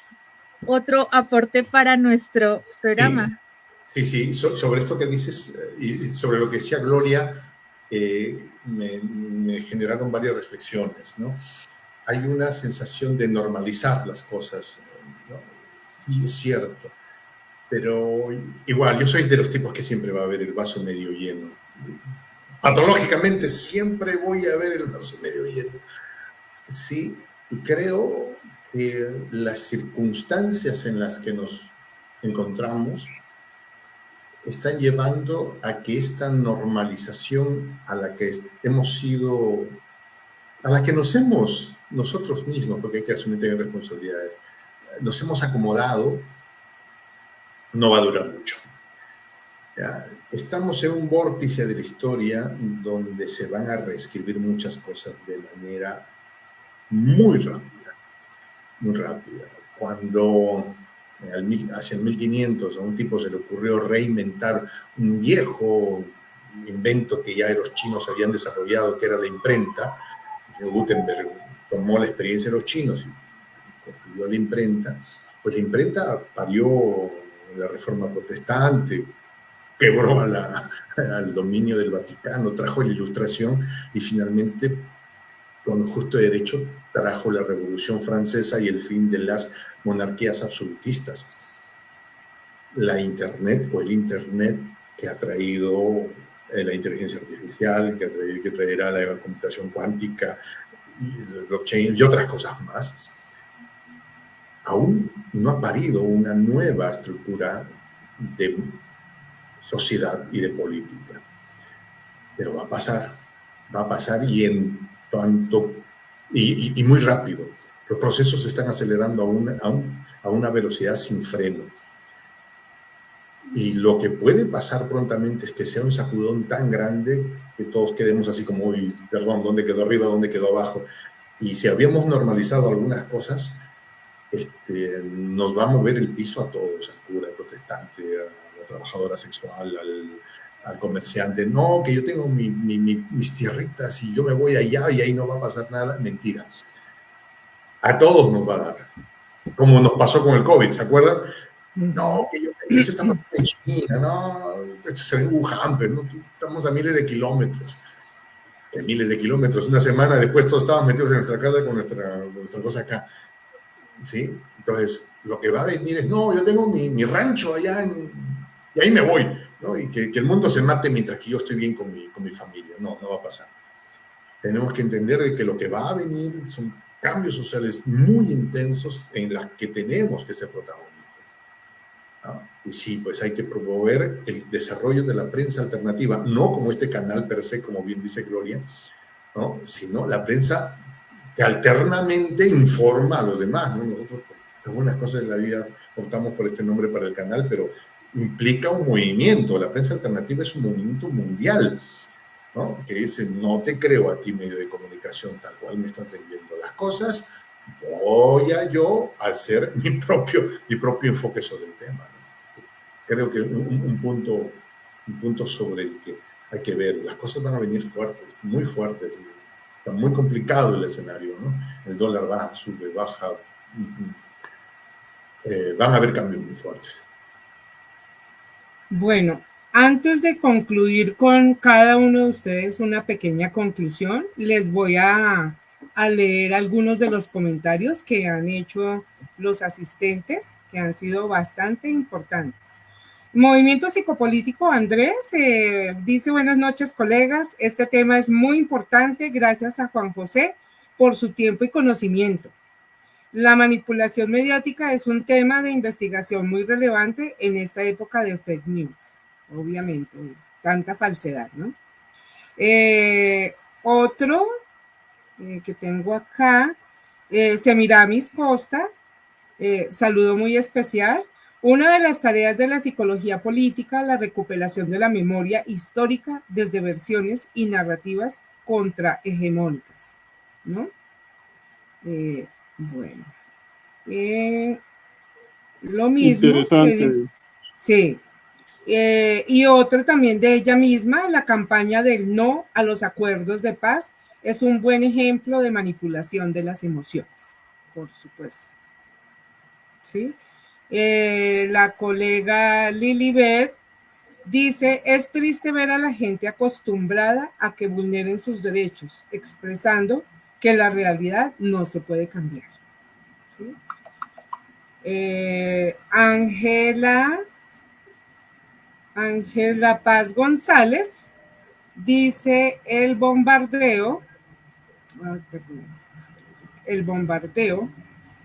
otro aporte para nuestro programa? Sí, sobre esto que dices y sobre lo que decía Gloria, me generaron varias reflexiones, ¿no? Hay una sensación de normalizar las cosas, ¿no? Sí, es cierto, pero igual, yo soy de los tipos que siempre va a ver el vaso medio lleno. Patológicamente siempre voy a ver el vaso medio lleno. Sí, y creo que las circunstancias en las que nos encontramos están llevando a que esta normalización a la que nos hemos, nosotros mismos, porque hay que asumir también responsabilidades, nos hemos acomodado, no va a durar mucho. Ya, estamos en un vórtice de la historia donde se van a reescribir muchas cosas de manera muy rápida, muy rápida. Cuando hacia el 1500 a un tipo se le ocurrió reinventar un viejo invento que ya los chinos habían desarrollado, que era la imprenta, Gutenberg tomó la experiencia de los chinos y construyó la imprenta, pues la imprenta parió la Reforma Protestante, quebró al dominio del Vaticano, trajo la Ilustración y finalmente, con justo derecho, trajo la Revolución Francesa y el fin de las monarquías absolutistas. La Internet o el Internet que ha traído la inteligencia artificial, que traerá la computación cuántica, el blockchain y otras cosas más, aún no ha parido una nueva estructura de sociedad y de política. Pero va a pasar y en tanto, y muy rápido. Los procesos se están acelerando a una velocidad sin freno. Y lo que puede pasar prontamente es que sea un sacudón tan grande que todos quedemos así como, uy, perdón, ¿dónde quedó arriba, dónde quedó abajo? Y si habíamos normalizado algunas cosas, nos va a mover el piso a todos, al cura, al protestante, a la trabajadora sexual, al comerciante. No, que yo tengo mis tierritas y yo me voy allá y ahí no va a pasar nada. Mentira. A todos nos va a dar. Como nos pasó con el COVID, ¿se acuerdan? No, que eso está pasando en China, no, esto es en Wuhan, pero no, estamos a miles de kilómetros. Miles de kilómetros. Una semana después todos estábamos metidos en nuestra casa con nuestra cosa acá. ¿Sí? Entonces, lo que va a venir es, no, yo tengo mi rancho allá y ahí me voy, ¿no? Y que el mundo se mate mientras que yo estoy bien con mi familia. No, no va a pasar. Tenemos que entender de que lo que va a venir son cambios sociales muy intensos en los que tenemos que ser protagonistas, ¿no? Y sí, pues hay que promover el desarrollo de la prensa alternativa, no como este canal per se, como bien dice Gloria, ¿no? Sino la prensa que alternamente informa a los demás, ¿no? Nosotros, según las cosas de la vida, optamos por este nombre para el canal, pero implica un movimiento. La prensa alternativa es un movimiento mundial, ¿no? Que dice, no te creo a ti medio de comunicación tal cual me estás vendiendo las cosas, voy a yo hacer mi propio enfoque sobre el tema, ¿no? Creo que un punto sobre el que hay que ver, las cosas van a venir fuertes, muy fuertes. Está muy complicado el escenario, ¿no? El dólar baja, sube, baja. Van a haber cambios muy fuertes. Bueno, antes de concluir con cada uno de ustedes una pequeña conclusión, les voy a leer algunos de los comentarios que han hecho los asistentes, que han sido bastante importantes. Movimiento Psicopolítico, Andrés, dice, buenas noches, colegas. Este tema es muy importante. Gracias a Juan José por su tiempo y conocimiento. La manipulación mediática es un tema de investigación muy relevante en esta época de fake news, obviamente, tanta falsedad, ¿no? Otro que tengo acá, Semiramis Costa, saludo muy especial. Una de las tareas de la psicología política, la recuperación de la memoria histórica desde versiones y narrativas contrahegemónicas, ¿no? Bueno, lo mismo. Interesante. Sí. Y otro también de ella misma, la campaña del no a los acuerdos de paz es un buen ejemplo de manipulación de las emociones, por supuesto. ¿Sí? La colega Lilibet dice, es triste ver a la gente acostumbrada a que vulneren sus derechos, expresando que la realidad no se puede cambiar. ¿Sí? Ángela Paz González dice, el bombardeo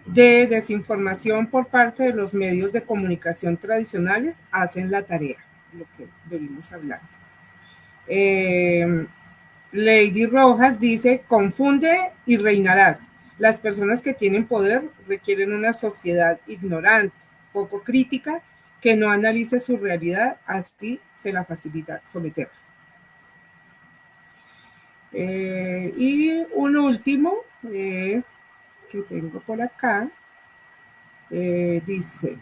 de desinformación por parte de los medios de comunicación tradicionales hacen la tarea, lo que venimos hablando. Lady Rojas dice, confunde y reinarás. Las personas que tienen poder requieren una sociedad ignorante, poco crítica, que no analice su realidad, así se la facilita someter. Y un último que tengo por acá, dice,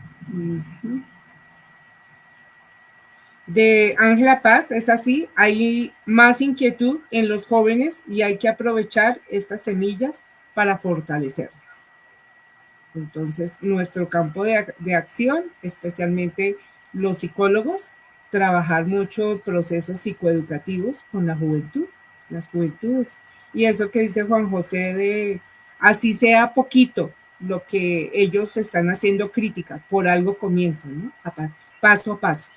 de Ángela Paz, es así, hay más inquietud en los jóvenes y hay que aprovechar estas semillas para fortalecerlas. Entonces, nuestro campo de acción, especialmente los psicólogos, trabajar mucho procesos psicoeducativos con la juventud, las juventudes. Y eso que dice Juan José de, así sea poquito, lo que ellos están haciendo crítica, por algo comienzan, ¿no? Paso a paso.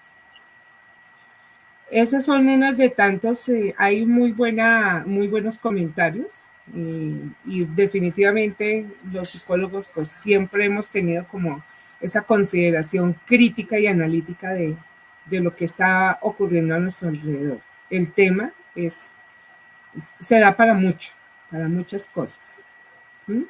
Esas son unas de tantos, hay muy buenos comentarios y definitivamente los psicólogos pues siempre hemos tenido como esa consideración crítica y analítica de lo que está ocurriendo a nuestro alrededor. El tema se da para mucho, para muchas cosas. ¿Mm?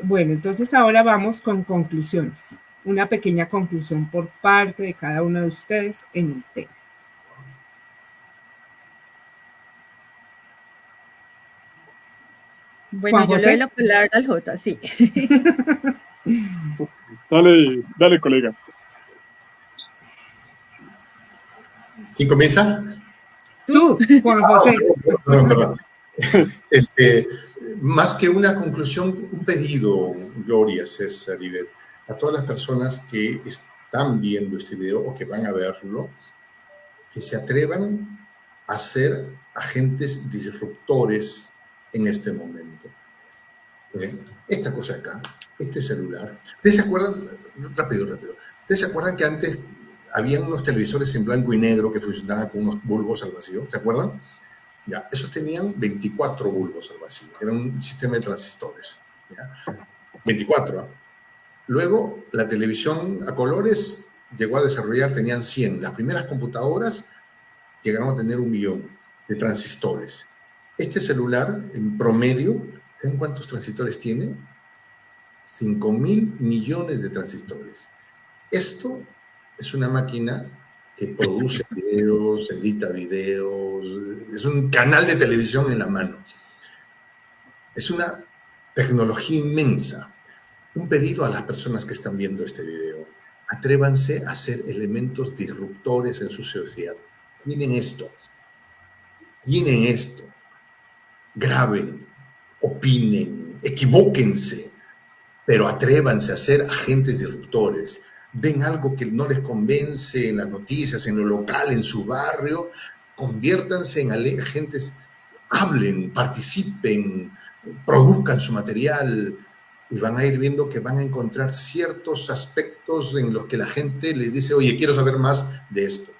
Bueno, entonces ahora vamos con conclusiones. Una pequeña conclusión por parte de cada uno de ustedes en el tema. Bueno, yo le doy la palabra al Jota, sí. Dale, colega. ¿Quién comienza? Tú, Juan José. Perdón. Más que una conclusión, un pedido, Gloria, César y Beth, a todas las personas que están viendo este video o que van a verlo, que se atrevan a ser agentes disruptores en este momento. Esta cosa acá, este celular. ¿Ustedes se acuerdan? Rápido. ¿Ustedes se acuerdan que antes habían unos televisores en blanco y negro que funcionaban con unos bulbos al vacío? ¿Se acuerdan? Ya, esos tenían 24 bulbos al vacío. Era un sistema de transistores. ¿Ya? 24. ¿eh? Luego, la televisión a colores llegó a desarrollar, tenían 100. Las primeras computadoras llegaron a tener 1.000.000 de transistores. Este celular, en promedio, ¿saben cuántos transistores tiene? 5.000 millones de transistores. Esto es una máquina que produce videos, edita videos, es un canal de televisión en la mano. Es una tecnología inmensa. Un pedido a las personas que están viendo este video. Atrévanse a ser elementos disruptores en su sociedad. Miren esto. Graben, opinen, equivóquense, pero atrévanse a ser agentes disruptores. Ven algo que no les convence en las noticias, en lo local, en su barrio, conviértanse en agentes, hablen, participen, produzcan su material y van a ir viendo que van a encontrar ciertos aspectos en los que la gente les dice, oye, quiero saber más de esto.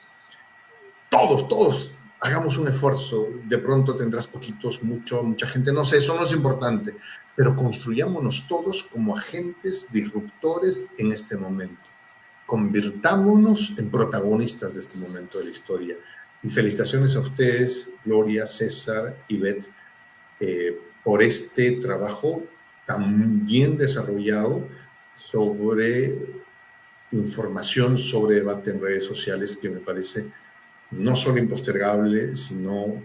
Todos hagamos un esfuerzo. De pronto tendrás poquitos, mucha gente, no sé, eso no es importante, pero construyámonos todos como agentes disruptores en este momento. Convirtámonos en protagonistas de este momento de la historia. Y felicitaciones a ustedes, Gloria, César y Beth, por este trabajo tan bien desarrollado sobre información, sobre debate en redes sociales, que me parece no solo impostergable, sino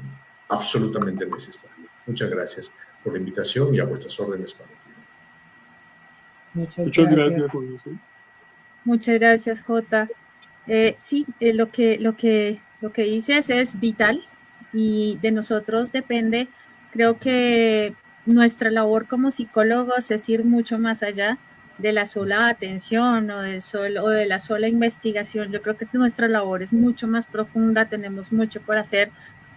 absolutamente necesario. Muchas gracias por la invitación y a vuestras órdenes cuando quieran. Muchas gracias, Juan José. Muchas gracias, Jota. Sí, lo que dices es vital y de nosotros depende. Creo que nuestra labor como psicólogos es ir mucho más allá de la sola atención o de la sola investigación. Yo creo que nuestra labor es mucho más profunda, tenemos mucho por hacer.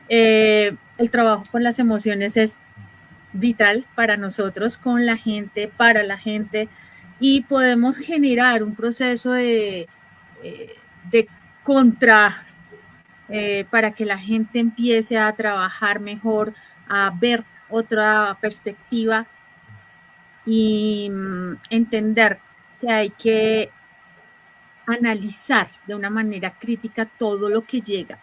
El trabajo con las emociones es vital para nosotros, con la gente, para la gente, y podemos generar un proceso de contra para que la gente empiece a trabajar mejor, a ver otra perspectiva y entender que hay que analizar de una manera crítica todo lo que llega,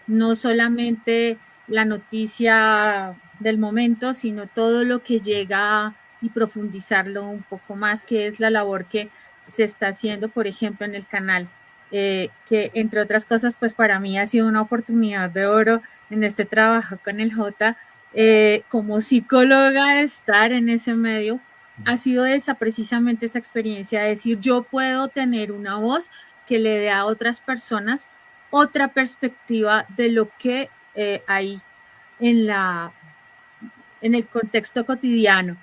no solamente la noticia del momento, sino todo lo que llega y profundizarlo un poco más, que es la labor que se está haciendo, por ejemplo, en el canal, que entre otras cosas, pues para mí ha sido una oportunidad de oro en este trabajo con el Jota, como psicóloga, estar en ese medio, ha sido precisamente esa experiencia de decir, yo puedo tener una voz que le dé a otras personas otra perspectiva de lo que hay en el contexto cotidiano.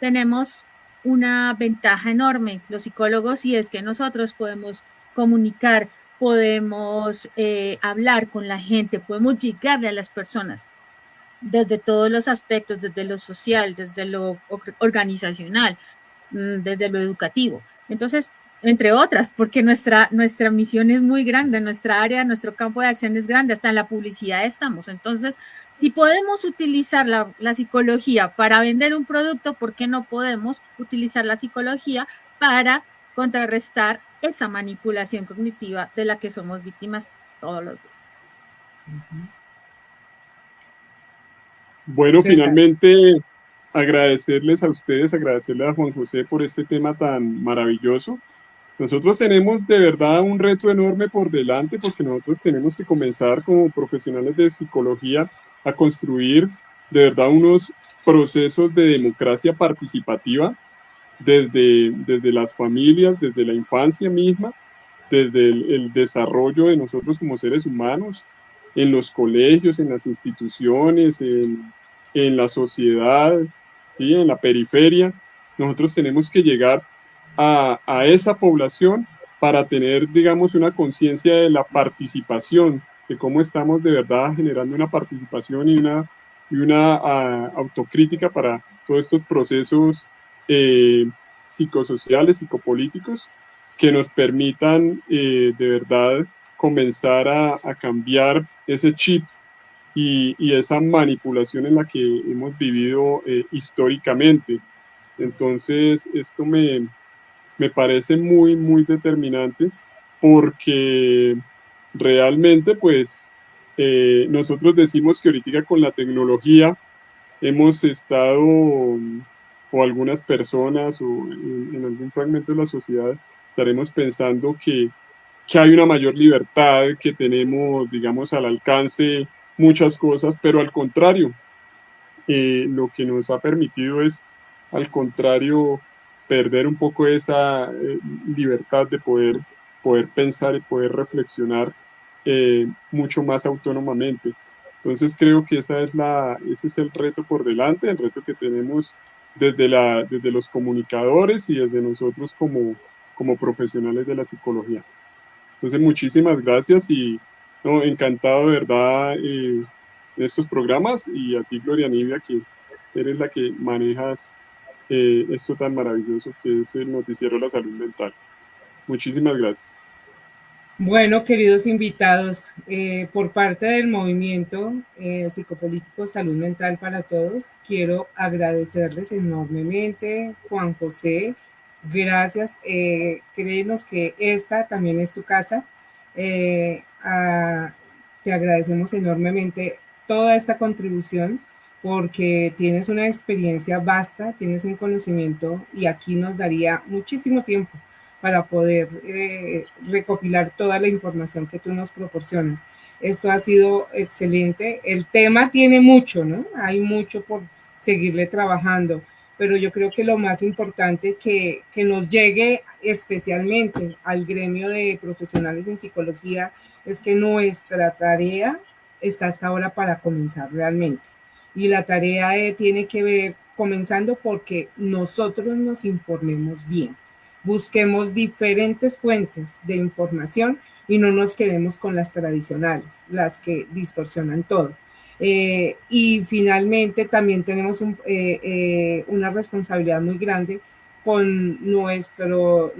Tenemos una ventaja enorme, los psicólogos, y es que nosotros podemos comunicar, podemos hablar con la gente, podemos llegarle a las personas desde todos los aspectos, desde lo social, desde lo organizacional, desde lo educativo. Entonces, entre otras, porque nuestra misión es muy grande, nuestra área, nuestro campo de acción es grande, hasta en la publicidad estamos. Entonces, si podemos utilizar la psicología para vender un producto, ¿por qué no podemos utilizar la psicología para contrarrestar esa manipulación cognitiva de la que somos víctimas todos los días? Bueno, César. finalmente agradecerles a ustedes, agradecerle a Juan José por este tema tan maravilloso. Nosotros tenemos de verdad un reto enorme por delante porque nosotros tenemos que comenzar como profesionales de psicología a construir de verdad unos procesos de democracia participativa desde las familias, desde la infancia misma, desde el desarrollo de nosotros como seres humanos, en los colegios, en las instituciones, en la sociedad, ¿sí? En la periferia. Nosotros tenemos que llegar a esa población para tener, digamos, una conciencia de la participación, de cómo estamos de verdad generando una participación y una autocrítica para todos estos procesos psicosociales, psicopolíticos, que nos permitan de verdad comenzar a cambiar ese chip y esa manipulación en la que hemos vivido históricamente. Entonces, esto me parece muy, muy determinante porque realmente, pues, nosotros decimos que ahorita con la tecnología hemos estado, o algunas personas, o en algún fragmento de la sociedad, estaremos pensando que hay una mayor libertad, que tenemos, digamos, al alcance muchas cosas, pero al contrario, lo que nos ha permitido es, al contrario, perder un poco esa libertad de poder pensar y poder reflexionar mucho más autónomamente. Entonces creo que ese es el reto por delante, el reto que tenemos desde los comunicadores y desde nosotros como profesionales de la psicología. Entonces muchísimas gracias y no, encantado de verdad de estos programas, y a ti, Gloria Nivia, que eres la que manejas esto tan maravilloso que es el noticiero de la salud mental. Muchísimas gracias. Bueno, queridos invitados, por parte del movimiento psicopolítico Salud Mental para Todos, quiero agradecerles enormemente, Juan José. Gracias. Créenos que esta también es tu casa. Te agradecemos enormemente toda esta contribución porque tienes una experiencia vasta, tienes un conocimiento y aquí nos daría muchísimo tiempo para poder recopilar toda la información que tú nos proporcionas. Esto ha sido excelente. El tema tiene mucho, ¿no? Hay mucho por seguirle trabajando, pero yo creo que lo más importante que nos llegue especialmente al gremio de profesionales en psicología es que nuestra tarea está hasta ahora para comenzar realmente. Y la tarea tiene que ver comenzando porque nosotros nos informemos bien. Busquemos diferentes fuentes de información y no nos quedemos con las tradicionales, las que distorsionan todo. Y finalmente también tenemos una responsabilidad muy grande con nuestros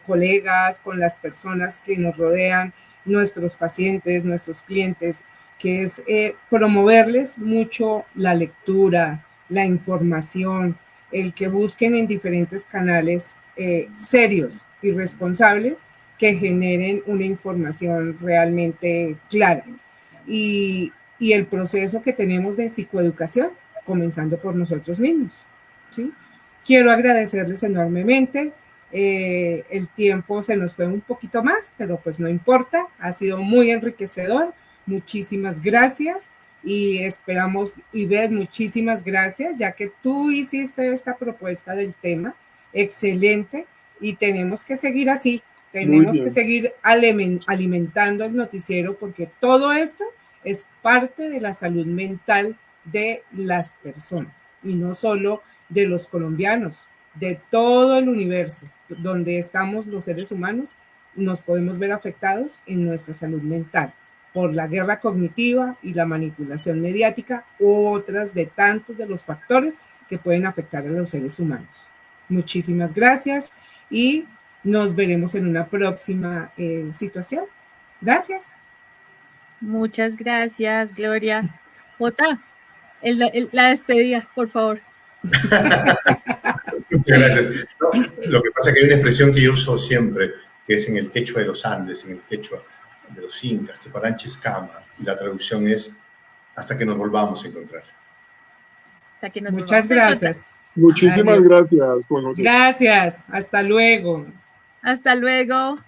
colegas, con las personas que nos rodean, nuestros pacientes, nuestros clientes, que es promoverles mucho la lectura, la información, el que busquen en diferentes canales serios y responsables que generen una información realmente clara. Y el proceso que tenemos de psicoeducación, comenzando por nosotros mismos, ¿sí? Quiero agradecerles enormemente. El tiempo se nos fue un poquito más, pero pues no importa, ha sido muy enriquecedor. Muchísimas gracias y esperamos, Ivette, muchísimas gracias, ya que tú hiciste esta propuesta del tema, excelente, y tenemos que seguir así, tenemos que seguir alimentando el noticiero porque todo esto es parte de la salud mental de las personas y no solo de los colombianos, de todo el universo donde estamos los seres humanos, nos podemos ver afectados en nuestra salud mental por la guerra cognitiva y la manipulación mediática u otras de tantos de los factores que pueden afectar a los seres humanos. Muchísimas gracias y nos veremos en una próxima situación. Gracias. Muchas gracias, Gloria. Jota, la despedida, por favor. Gracias. No, lo que pasa es que hay una expresión que yo uso siempre, que es en el quechua de los Andes, en el quechua de los incas, Tuparanchis Kama, y la traducción es hasta que nos volvamos a encontrar. Hasta que nos Muchas gracias. Muchísimas gracias, Juan José. Gracias. Hasta luego. Hasta luego.